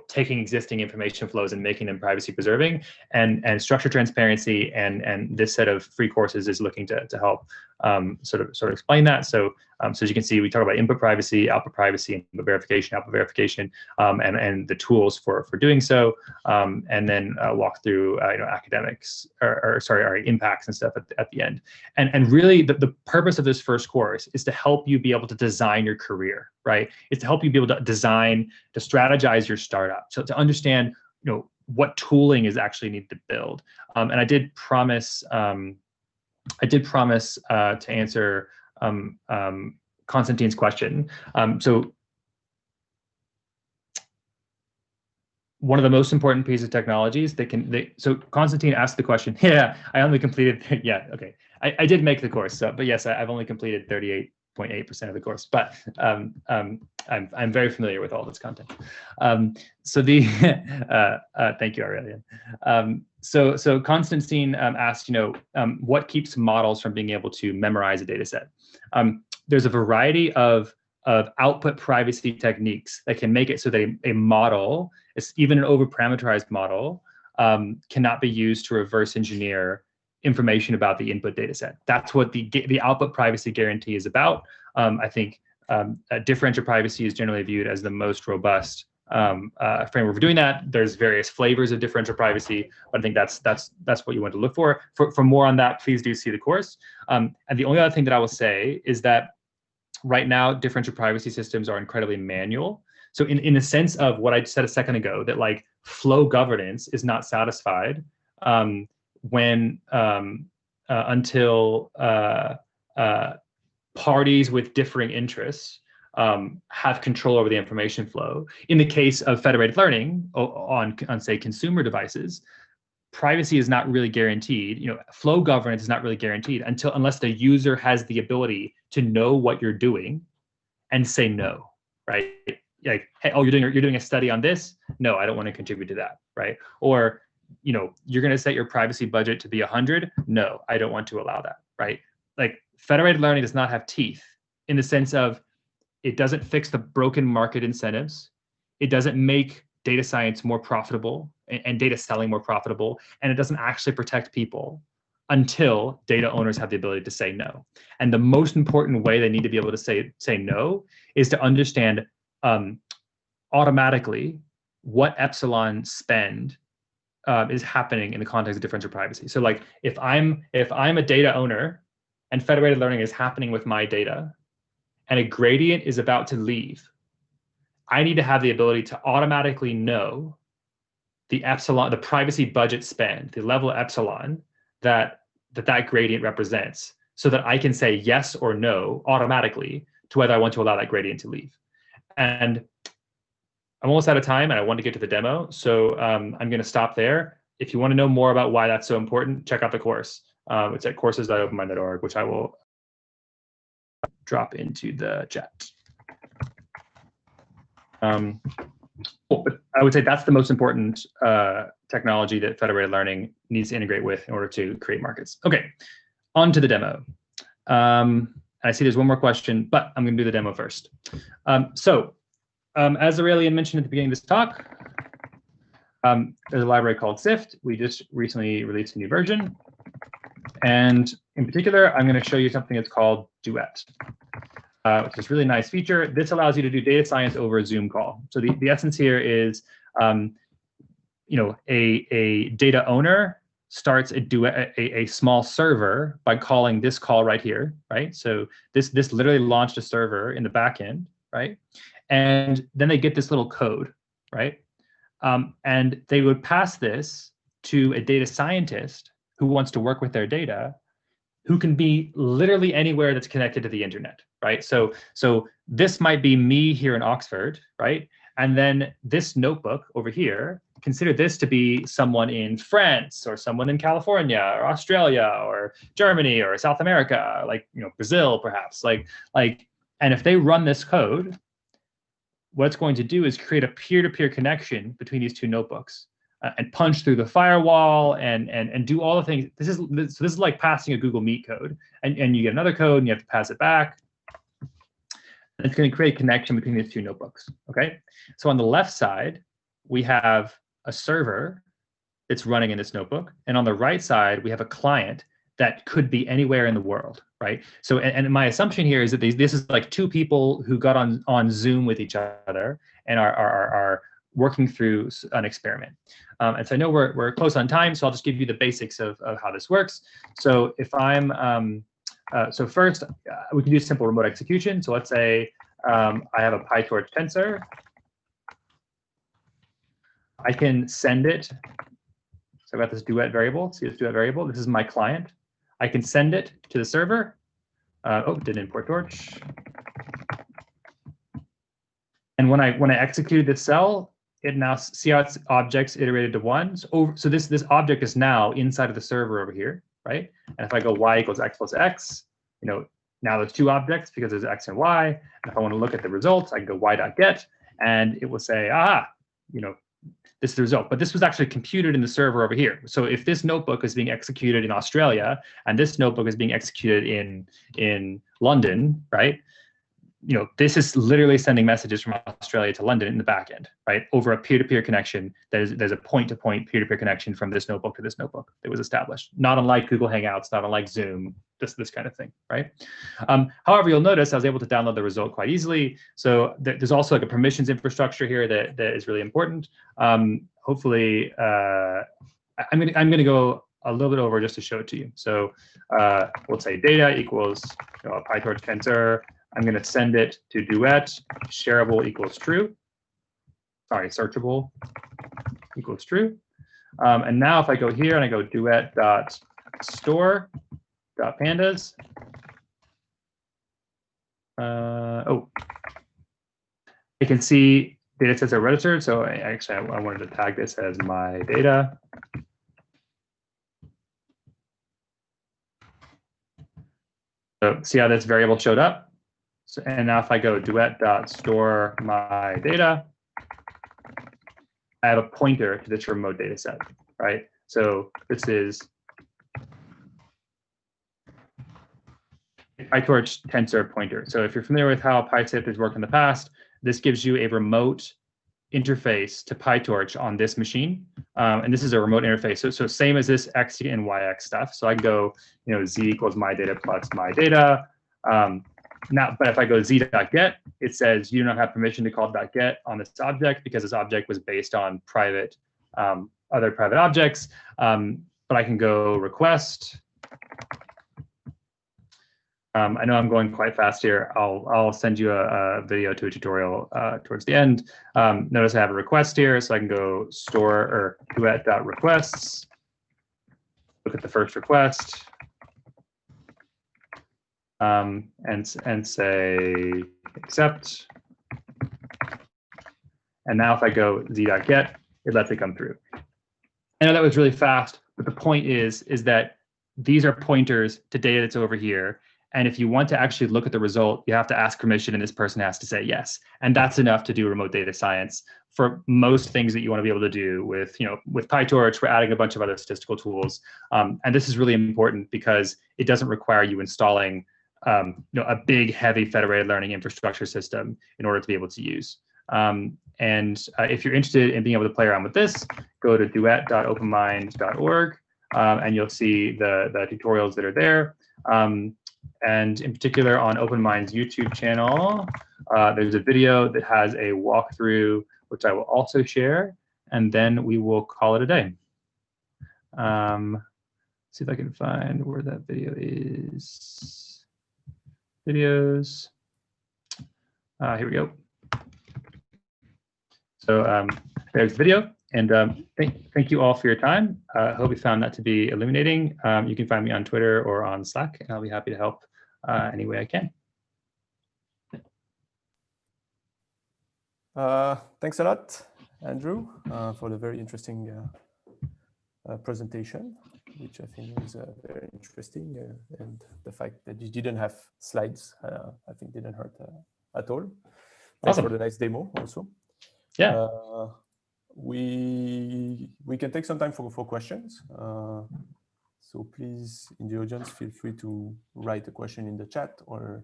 taking existing information flows and making them privacy preserving. And structured transparency and this set of free courses is looking to help sort of explain that. So as you can see, we talk about input privacy, output privacy, input verification, output verification, and the tools for doing so, and then walk through academics or impacts and stuff at the end. And really the purpose of this first course is to help you be able to design your career, right? It's to help you be able to to strategize your startup, so to understand what tooling is actually needed to build. And I did promise to answer Konstantin's question. So one of the most important pieces of technologies so Konstantin asked the question. Yeah, I only completed. Yeah, okay. I did make the course, but yes, I've only completed 38.8% of the course. But I'm very familiar with all this content. So thank you, Aurelian. So Konstantin asked, what keeps models from being able to memorize a data set? There's a variety of output privacy techniques that can make it so that a model, even an over-parameterized model, cannot be used to reverse engineer information about the input data set. That's what the output privacy guarantee is about. I think differential privacy is generally viewed as the most robust framework for doing that. There's various flavors of differential privacy, but I think that's what you want to look for. For more on that, please do see the course. And the only other thing that I will say is that right now, differential privacy systems are incredibly manual. So in the sense of what I said a second ago, that like flow governance is not satisfied until parties with differing interests have control over the information flow. In the case of federated learning on say consumer devices, privacy is not really guaranteed. Flow governance is not really guaranteed unless the user has the ability to know what you're doing and say no, right? Like, hey, oh, you're doing a study on this? No, I don't want to contribute to that, right? Or you're going to set your privacy budget to be 100? No, I don't want to allow that, right? Like federated learning does not have teeth in the sense of it doesn't fix the broken market incentives. It doesn't make data science more profitable and data selling more profitable. And it doesn't actually protect people until data owners have the ability to say no. And the most important way they need to be able to say no is to understand automatically what epsilon spend is happening in the context of differential privacy. So like if I'm a data owner and federated learning is happening with my data and a gradient is about to leave, I need to have the ability to automatically know the epsilon, the privacy budget spend, the level of epsilon that gradient represents, so that I can say yes or no automatically to whether I want to allow that gradient to leave. And I'm almost out of time and I want to get to the demo. So I'm going to stop there. If you want to know more about why that's so important, check out the course. It's at courses.openmind.org, which I will drop into the chat. But I would say that's the most important technology that federated learning needs to integrate with in order to create markets. Okay, on to the demo. I see there's one more question, but I'm going to do the demo first. As Aurelian mentioned at the beginning of this talk, there's a library called SIFT. We just recently released a new version. And in particular, I'm going to show you something that's called Duet, which is a really nice feature. This allows you to do data science over a Zoom call. So the essence here is, a data owner starts a small server by calling this call right here, right? So this literally launched a server in the backend, right? And then they get this little code, right? And they would pass this to a data scientist who wants to work with their data, who can be literally anywhere that's connected to the internet, right? So this might be me here in Oxford, right? And then this notebook over here, consider this to be someone in France or someone in California or Australia or Germany or South America, like Brazil perhaps, and if they run this code, what it's going to do is create a peer-to-peer connection between these two notebooks and punch through the firewall and do all the things. This is like passing a Google Meet code, and you get another code and you have to pass it back. And it's going to create a connection between these two notebooks. Okay, so on the left side we have a server that's running in this notebook, and on the right side we have a client that could be anywhere in the world, right? So, and my assumption here is that this is like two people who got on Zoom with each other and are working through an experiment. And so I know we're close on time, so I'll just give you the basics of how this works. So if I'm, so first we can do simple remote execution. So let's say I have a PyTorch tensor. I can send it. So I've got this Duet variable. See this Duet variable? This is my client. I can send it to the server. Didn't import torch. And when I executed this cell, it now see how its objects iterated to 1. So this object is now inside of the server over here, right? And if I go y equals x plus x, now there's 2 objects because there's x and y. And if I want to look at the results, I can go y.get, and it will say, this is the result. But this was actually computed in the server over here. So if this notebook is being executed in Australia and this notebook is being executed in London, right? This is literally sending messages from Australia to London in the back end, right? Over a peer-to-peer connection. There's a point-to-point peer-to-peer connection from this notebook to this notebook that was established. Not unlike Google Hangouts, not unlike Zoom, this kind of thing, right? However, you'll notice I was able to download the result quite easily. So there's also like a permissions infrastructure here that is really important. Hopefully, I'm gonna go a little bit over just to show it to you. So we'll say data equals a PyTorch tensor. I'm going to send it to Duet, shareable equals true. Sorry, searchable equals true. And now if I go here and I go duet.store.pandas. I can see data sets are registered. So I wanted to tag this as my data. So see how this variable showed up? So, and now if I go duet.store my data, I have a pointer to this remote data set, right? So this is PyTorch tensor pointer. So if you're familiar with how PyTip has worked in the past, this gives you a remote interface to PyTorch on this machine. And this is a remote interface. So same as this X and YX stuff. So I can go, Z equals my data plus my data. Now, but if I go z.get, it says you do not have permission to call .get on this object because this object was based on private, other private objects. But I can go request. I know I'm going quite fast here. I'll send you a video to a tutorial towards the end. Notice I have a request here, so I can go store or duet.requests. Look at the first request. And say accept. And now if I go z.get, it lets it come through. I know that was really fast, but the point is that these are pointers to data that's over here. And if you want to actually look at the result, you have to ask permission and this person has to say yes. And that's enough to do remote data science for most things that you want to be able to do with, with PyTorch. We're adding a bunch of other statistical tools. And this is really important because it doesn't require you installing a big, heavy federated learning infrastructure system in order to be able to use. If you're interested in being able to play around with this, go to duet.openmind.org and you'll see the tutorials that are there. And in particular on OpenMind's YouTube channel, there's a video that has a walkthrough, which I will also share, and then we will call it a day. See if I can find where that video is. Videos. Here we go. So there's the video, and thank you all for your time. I hope you found that to be illuminating. You can find me on Twitter or on Slack, and I'll be happy to help any way I can. Thanks a lot, Andrew, for the very interesting presentation, which I think is very interesting. And the fact that you didn't have slides, I think didn't hurt at all. Thanks Awesome. for the nice demo also. Yeah. We can take some time for questions. So please, in the audience, feel free to write a question in the chat or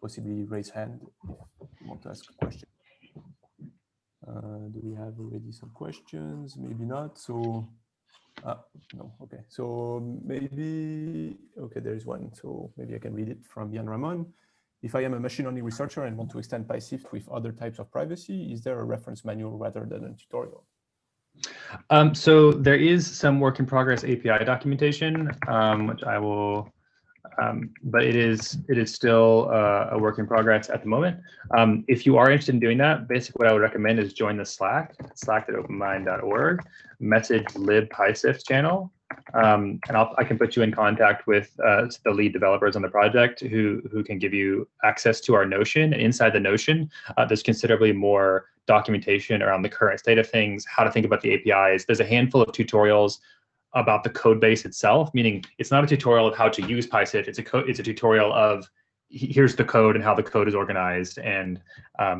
possibly raise hand if you want to ask a question. Do we have already some questions? Maybe not. So, no. Okay. So maybe, okay, there is one. So maybe I can read it from Jan Ramon. If I am a machine learning researcher and want to extend PySift with other types of privacy, is there a reference manual rather than a tutorial? So there is some work in progress API documentation, which I will, but it is still a work in progress at the moment. If you are interested in doing that, basically what I would recommend is join the slack.openmind.org, message libPySift channel. And I can put you in contact with the lead developers on the project who can give you access to our Notion. And inside the Notion, there's considerably more documentation around the current state of things, how to think about the APIs. There's a handful of tutorials about the code base itself, meaning it's not a tutorial of how to use PySift. It's a tutorial of here's the code and how the code is organized and how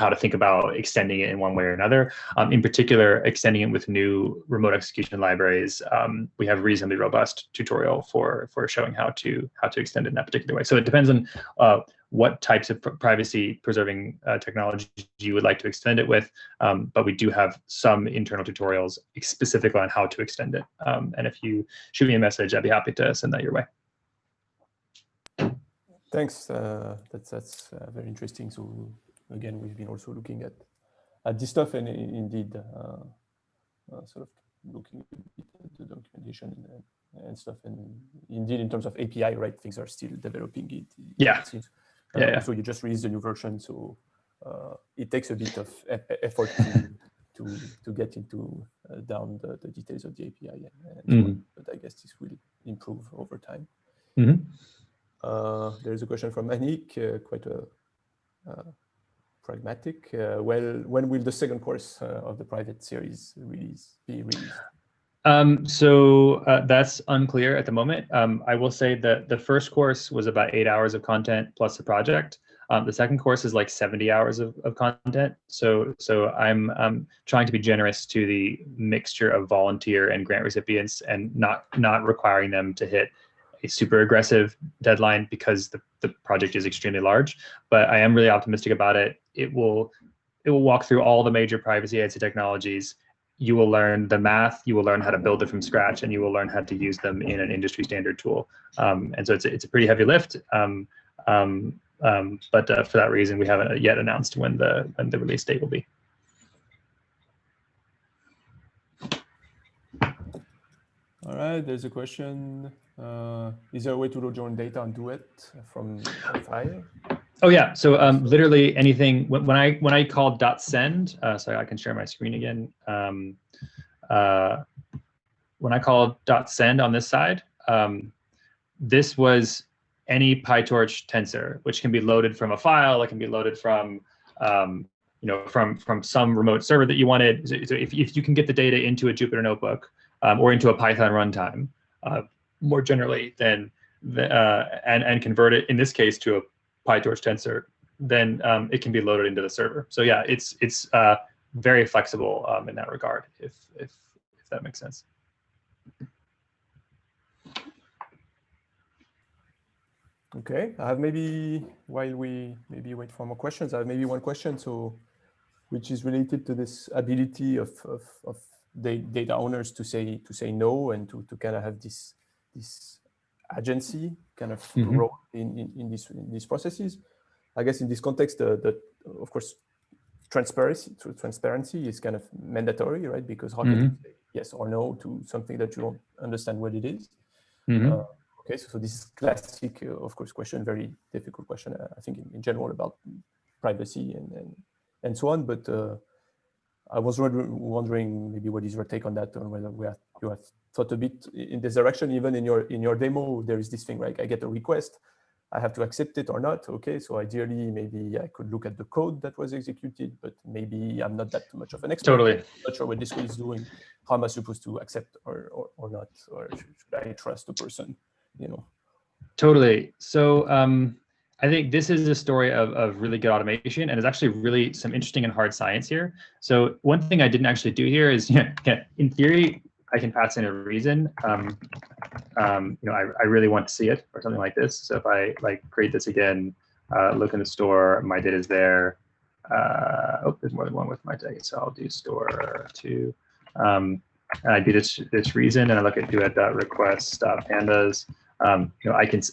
to think about extending it in one way or another. In particular, extending it with new remote execution libraries. We have reasonably robust tutorial for showing how to extend it in that particular way. So it depends on what types of privacy preserving technology you would like to extend it with. But we do have some internal tutorials specifically on how to extend it. And if you shoot me a message, I'd be happy to send that your way. Thanks. That's very interesting. So again, we've been also looking at this stuff and indeed sort of looking at the documentation and stuff. And indeed, in terms of API, right, things are still developing it. Yeah. It seems. Yeah. So you just released the new version, so it takes a bit of effort to get into down the details of the API. And but I guess this will improve over time. There's a question from Anik, quite pragmatic. Well, when will the second course of the private series be released? So that's unclear at the moment. I will say that the first course was about 8 hours of content plus the project. The second course is like 70 hours of content. So I'm trying to be generous to the mixture of volunteer and grant recipients and not requiring them to hit a super aggressive deadline because the project is extremely large, but I am really optimistic about it. It will walk through all the major privacy enhancing technologies. You will learn the math, you will learn how to build it from scratch, and you will learn how to use them in an industry standard tool. And so it's a pretty heavy lift. But for that reason, we haven't yet announced when the release date will be. All right, there's a question. Is there a way to join data on Duet from FI? Oh yeah, so literally anything. When I call .send, sorry, I can share my screen again. When I call .send on this side, this was any PyTorch tensor, which can be loaded from a file. It can be loaded from from some remote server that you wanted. So if you can get the data into a Jupyter notebook or into a Python runtime, more generally, then and convert it in this case to a PyTorch tensor, then it can be loaded into the server. So yeah, it's very flexible in that regard, if that makes sense. Okay, I have maybe, while we maybe wait for more questions, I have maybe one question, so which is related to this ability of data owners to say no and to kind of have this agency kind of role in these processes. I guess in this context, of course, transparency is kind of mandatory, right? Because how can you say yes or no to something that you don't understand what it is? Okay, so this is classic, of course, question, very difficult question, I think, in general about privacy and so on. But I was wondering maybe what is your take on that, or whether you have thought a bit in this direction. Even in your demo, there is this thing, right? I get a request, I have to accept it or not. Okay, so ideally, maybe I could look at the code that was executed, but maybe I'm not that much of an expert. Totally. I'm not sure what this code is doing. How am I supposed to accept or not? Or should I trust the person? Totally. So I think this is a story of really good automation, and there's actually really some interesting and hard science here. So one thing I didn't actually do here is, in theory, I can pass in a reason. I really want to see it, or something like this. So if I create this again, look in the store, my data is there. Oh, there's more than one with my data, so I'll do store 2. And I do this reason, and I look at duet.request.pandas. I can see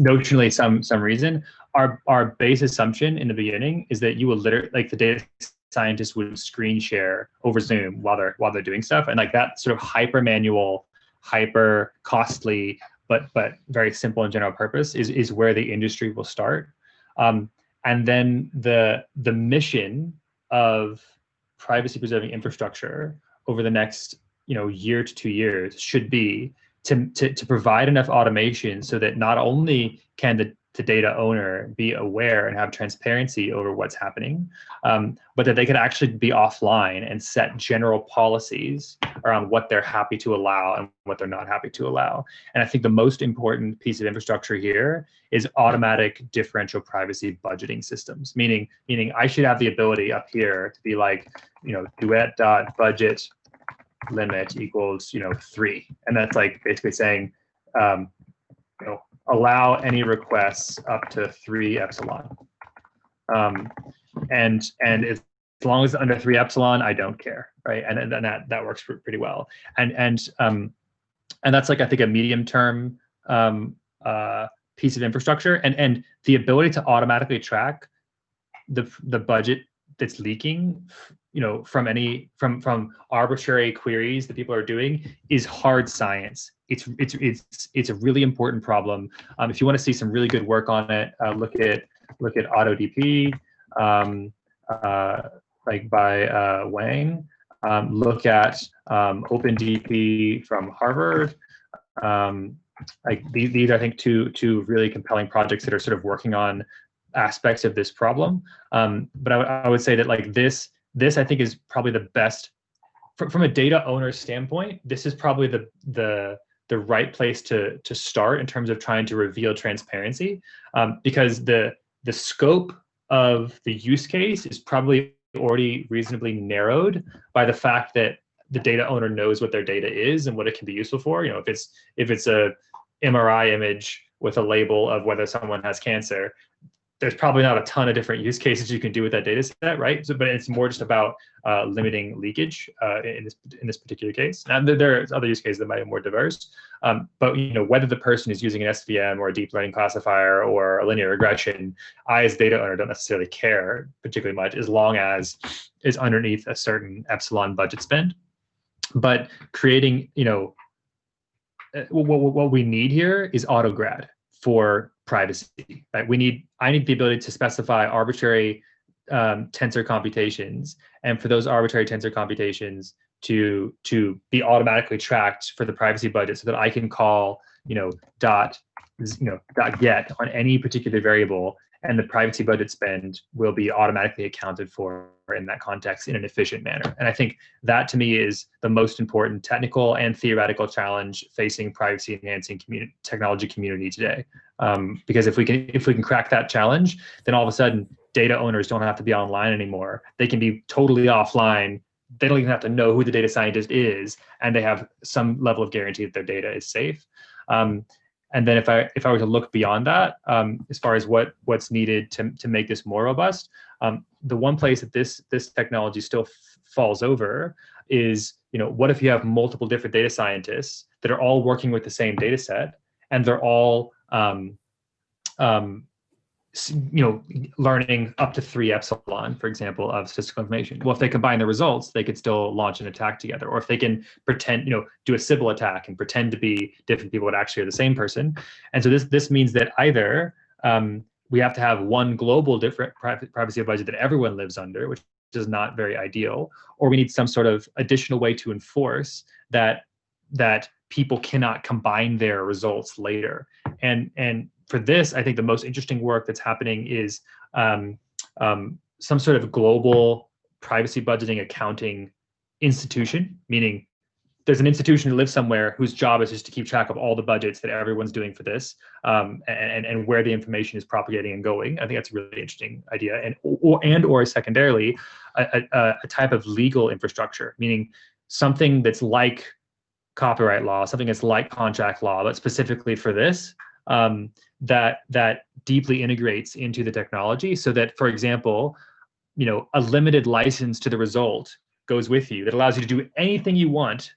notionally some reason. Our base assumption in the beginning is that you will literally, the data scientists would screen share over Zoom while they're doing stuff, and that sort of hyper manual, hyper costly, but very simple and general purpose is where the industry will start. And then the mission of privacy preserving infrastructure over the next year to 2 years should be to provide enough automation so that not only can the data owner be aware and have transparency over what's happening, but that they could actually be offline and set general policies around what they're happy to allow and what they're not happy to allow. And I think the most important piece of infrastructure here is automatic differential privacy budgeting systems, meaning I should have the ability up here to be duet.budget limit equals 3, and that's basically saying allow any requests up to 3 epsilon, and as long as it's under 3 epsilon, I don't care, right? And that works pretty well, and that's I think a medium term piece of infrastructure, and the ability to automatically track the budget that's leaking from arbitrary queries that people are doing is hard science. It's a really important problem. If you want to see some really good work on it, look at AutoDP, by Wang. Look at OpenDP from Harvard. These I think two really compelling projects that are sort of working on aspects of this problem. But I would say that this I think is probably the best from a data owner standpoint. This is probably the right place to start in terms of trying to reveal transparency, because the scope of the use case is probably already reasonably narrowed by the fact that the data owner knows what their data is and what it can be useful for. If it's a MRI image with a label of whether someone has cancer, there's probably not a ton of different use cases you can do with that data set, right? So, but it's more just about limiting leakage in this particular case. Now, there are other use cases that might be more diverse, but whether the person is using an SVM or a deep learning classifier or a linear regression, I as data owner don't necessarily care particularly much as long as it's underneath a certain epsilon budget spend. But creating, what we need here is autograd for privacy, right? I need the ability to specify arbitrary tensor computations, and for those arbitrary tensor computations to be automatically tracked for the privacy budget, so that I can call dot get on any particular variable, and the privacy budget spend will be automatically accounted for in that context in an efficient manner. And I think that, to me, is the most important technical and theoretical challenge facing privacy enhancing technology community today. Because if we can crack that challenge, then all of a sudden data owners don't have to be online anymore. They can be totally offline. They don't even have to know who the data scientist is, and they have some level of guarantee that their data is safe. And then if I were to look beyond that, as far as what's needed to make this more robust, the one place that this technology still falls over is, what if you have multiple different data scientists that are all working with the same data set, and they're all learning up to 3 epsilon, for example, of statistical information. Well, if they combine the results, they could still launch an attack together. Or if they can pretend, do a Sybil attack and pretend to be different people that actually are the same person. And so this means that either we have to have one global different privacy budget that everyone lives under, which is not very ideal, or we need some sort of additional way to enforce that people cannot combine their results later. And for this, I think the most interesting work that's happening is some sort of global privacy budgeting accounting institution, meaning there's an institution who lives somewhere whose job is just to keep track of all the budgets that everyone's doing for this, and where the information is propagating and going. I think that's a really interesting idea. And or secondarily, a type of legal infrastructure, meaning something that's like copyright law, something that's like contract law, but specifically for this, that deeply integrates into the technology, so that, for example, a limited license to the result goes with you that allows you to do anything you want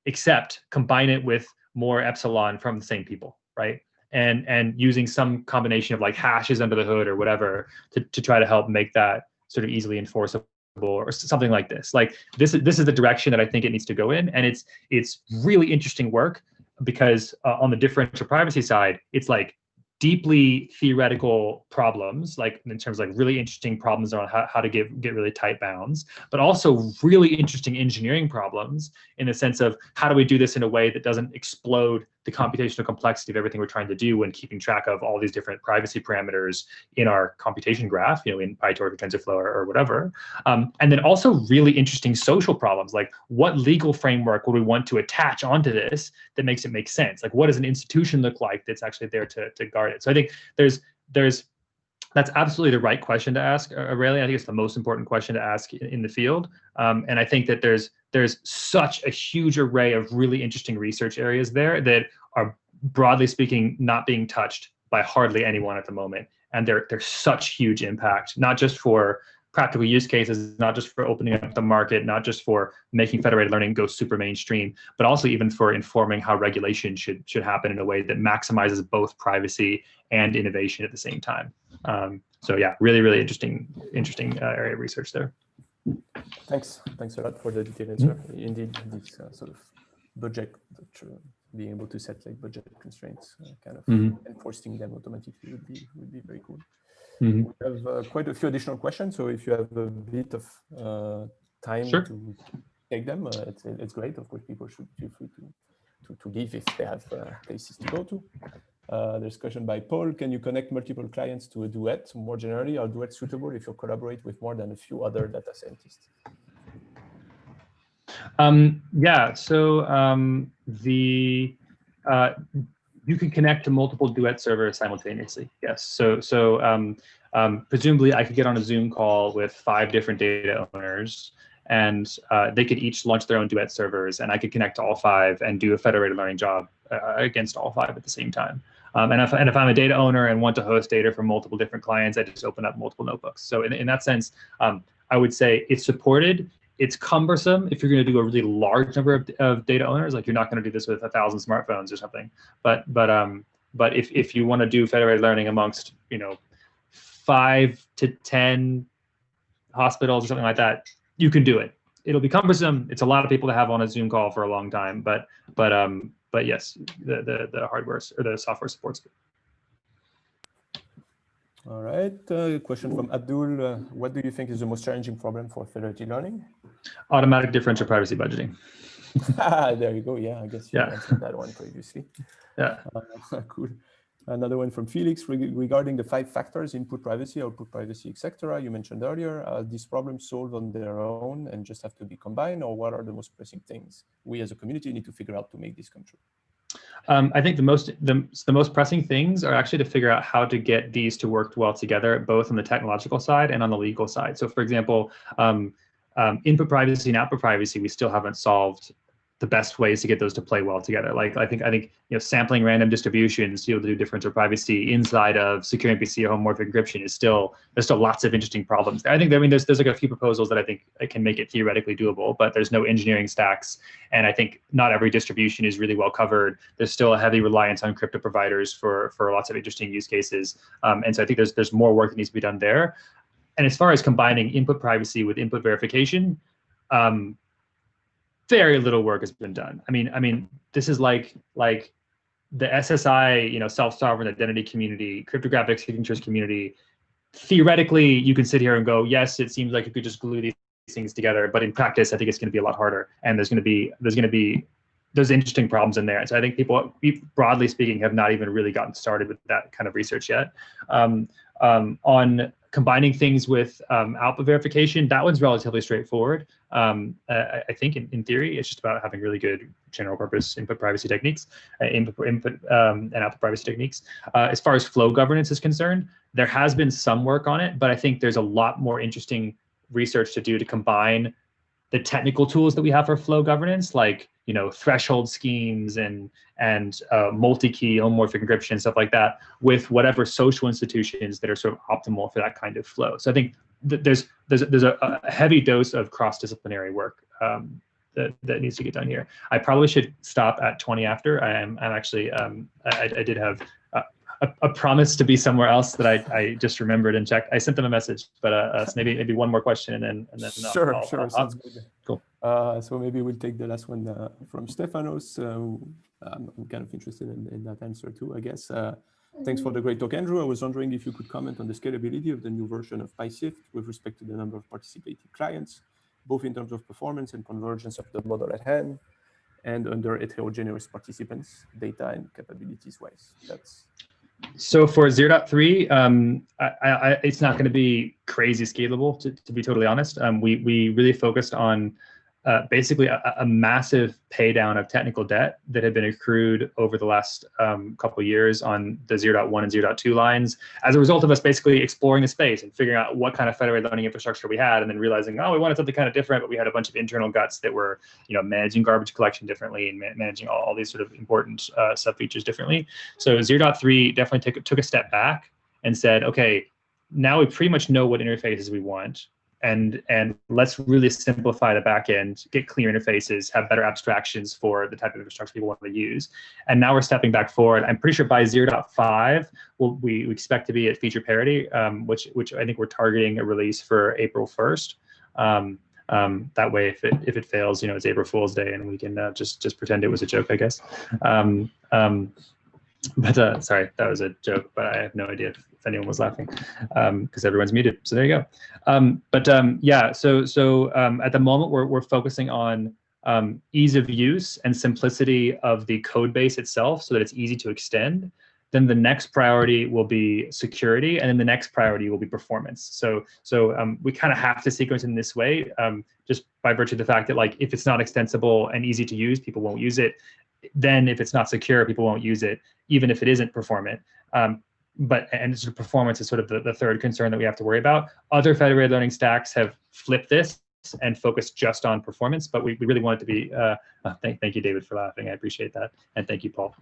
except combine it with more epsilon from the same people, right? And using some combination of like hashes under the hood or whatever to try to help make that sort of easily enforceable or something like this. Like this is the direction that I think it needs to go in, and it's really interesting work, because on the differential privacy side, it's like deeply theoretical problems, like in terms of like really interesting problems around how to get really tight bounds, but also really interesting engineering problems in the sense of how do we do this in a way that doesn't explode the computational complexity of everything we're trying to do when keeping track of all these different privacy parameters in our computation graph, in PyTorch or TensorFlow or whatever. And then also really interesting social problems, like what legal framework would we want to attach onto this that makes it make sense? Like what does an institution look like that's actually there to guard it? So I think that's absolutely the right question to ask, Aurelian. I think it's the most important question to ask in the field. And I think that there's such a huge array of really interesting research areas there that are, broadly speaking, not being touched by hardly anyone at the moment. And they're such huge impact, not just for practical use cases, not just for opening up the market, not just for making federated learning go super mainstream, but also even for informing how regulation should happen in a way that maximizes both privacy and innovation at the same time. So yeah, really, really interesting area of research there. Thanks a lot for the detailed answer. Indeed, this sort of budget, being able to set like budget constraints, kind of enforcing them automatically would be very cool. We have quite a few additional questions, so if you have a bit of time to take them, it's great. Of course, people should feel free to give if they have places to go to. There's a question by Paul: can you connect multiple clients to a Duet? More generally, are Duets suitable if you collaborate with more than a few other data scientists? Yeah, so you can connect to multiple Duet servers simultaneously. Yes. So presumably I could get on a Zoom call with 5 different data owners, and they could each launch their own Duet servers, and I could connect to all 5 and do a federated learning job against all 5 at the same time. And if I'm a data owner and want to host data from multiple different clients, I just open up multiple notebooks. So in that sense, I would say it's supported. It's cumbersome if you're going to do a really large number of data owners. Like, you're not going to do this with 1,000 smartphones or something. But if you want to do federated learning amongst 5 to 10 hospitals or something like that, you can do it. It'll be cumbersome. It's a lot of people to have on a Zoom call for a long time. But yes, the hardware or the software supports it. All right. Question from Abdul. What do you think is the most challenging problem for federated learning? Automatic differential privacy budgeting. There you go. Yeah, I guess you answered that one previously. Yeah. Cool. Another one from Felix regarding the 5 factors: input privacy, output privacy, etc. You mentioned earlier. Are these problems solved on their own and just have to be combined, or what are the most pressing things we as a community need to figure out to make this come true? I think the most pressing things are actually to figure out how to get these to work well together, both on the technological side and on the legal side. So, for example, input privacy and output privacy, we still haven't solved the best ways to get those to play well together. Like, I think sampling random distributions to be able to do differential privacy inside of secure MPC or homomorphic encryption there's still lots of interesting problems. I think there's like a few proposals that I think can make it theoretically doable, but there's no engineering stacks, and I think not every distribution is really well covered. There's still a heavy reliance on crypto providers for lots of interesting use cases, and so I think there's more work that needs to be done there. And as far as combining input privacy with input verification, very little work has been done. I mean, this is like the SSI, self-sovereign identity community, cryptographic signatures community. Theoretically, you can sit here and go, yes, it seems like you could just glue these things together, but in practice, I think it's going to be a lot harder, and there's interesting problems in there. And so I think people, broadly speaking, have not even really gotten started with that kind of research yet. On combining things with output verification, that one's relatively straightforward. I think in theory, it's just about having really good general purpose input privacy techniques, input and output privacy techniques. As far as flow governance is concerned, there has been some work on it, but I think there's a lot more interesting research to do to combine the technical tools that we have for flow governance, like threshold schemes and multi-key homomorphic encryption, stuff like that, with whatever social institutions that are sort of optimal for that kind of flow. So I think there's a heavy dose of cross-disciplinary work that needs to get done here. I probably should stop at 20 after. I'm actually I did have a promise to be somewhere else that I just remembered and checked. I sent them a message, but so maybe one more question and then sure, sounds good. Cool. So maybe we'll take the last one from Stefanos. I'm kind of interested in that answer too, I guess. Thanks for the great talk, Andrew. I was wondering if you could comment on the scalability of the new version of PySift with respect to the number of participating clients, both in terms of performance and convergence of the model at hand, and under heterogeneous participants, data and capabilities wise. So for 0.3, it's not going to be crazy scalable, to be totally honest. We really focused on basically a massive pay down of technical debt that had been accrued over the last couple of years on the 0.1 and 0.2 lines as a result of us basically exploring the space and figuring out what kind of federated learning infrastructure we had, and then realizing, oh, we wanted something kind of different, but we had a bunch of internal guts that were managing garbage collection differently and managing all these sort of important sub features differently. So 0.3 definitely took a step back and said, okay, now we pretty much know what interfaces we want. And let's really simplify the back end, get clear interfaces, have better abstractions for the type of infrastructure people want to use. And now we're stepping back forward. I'm pretty sure by 0.5, we expect to be at feature parity, which I think we're targeting a release for April 1st. That way, if it fails, it's April Fool's Day, and we can just pretend it was a joke, I guess. But sorry, that was a joke, but I have no idea if anyone was laughing because everyone's muted. So there you go. Yeah, so at the moment we're focusing on ease of use and simplicity of the code base itself so that it's easy to extend. Then the next priority will be security, and then the next priority will be performance. So we kind of have to sequence in this way, just by virtue of the fact that, like, if it's not extensible and easy to use, people won't use it. Then if it's not secure, people won't use it, even if it isn't performant. And sort of performance is sort of the third concern that we have to worry about. Other federated learning stacks have flipped this and focus just on performance, but we really want it to be, thank you, David, for laughing. I appreciate that. And thank you, Paul.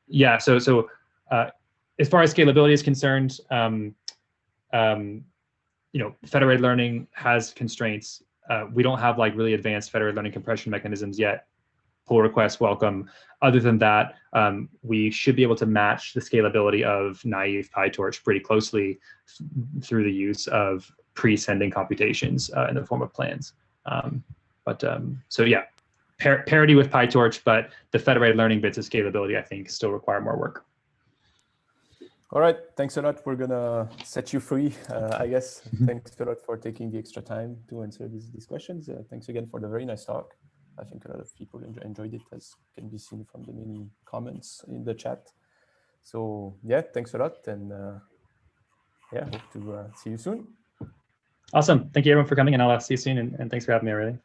Yeah, so as far as scalability is concerned, federated learning has constraints. We don't have like really advanced federated learning compression mechanisms yet. Pull requests welcome. Other than that, we should be able to match the scalability of naive PyTorch pretty closely through the use of pre-sending computations in the form of plans. So yeah, parity with PyTorch, but the federated learning bits of scalability, I think, still require more work. All right, thanks a lot. We're gonna set you free, I guess. Thanks a lot for taking the extra time to answer these questions. Thanks again for the very nice talk. I think a lot of people enjoyed it, as can be seen from the many comments in the chat. So yeah, thanks a lot, and yeah, hope to see you soon. Awesome. Thank you everyone for coming, and I'll see you soon. And thanks for having me, Aurelien.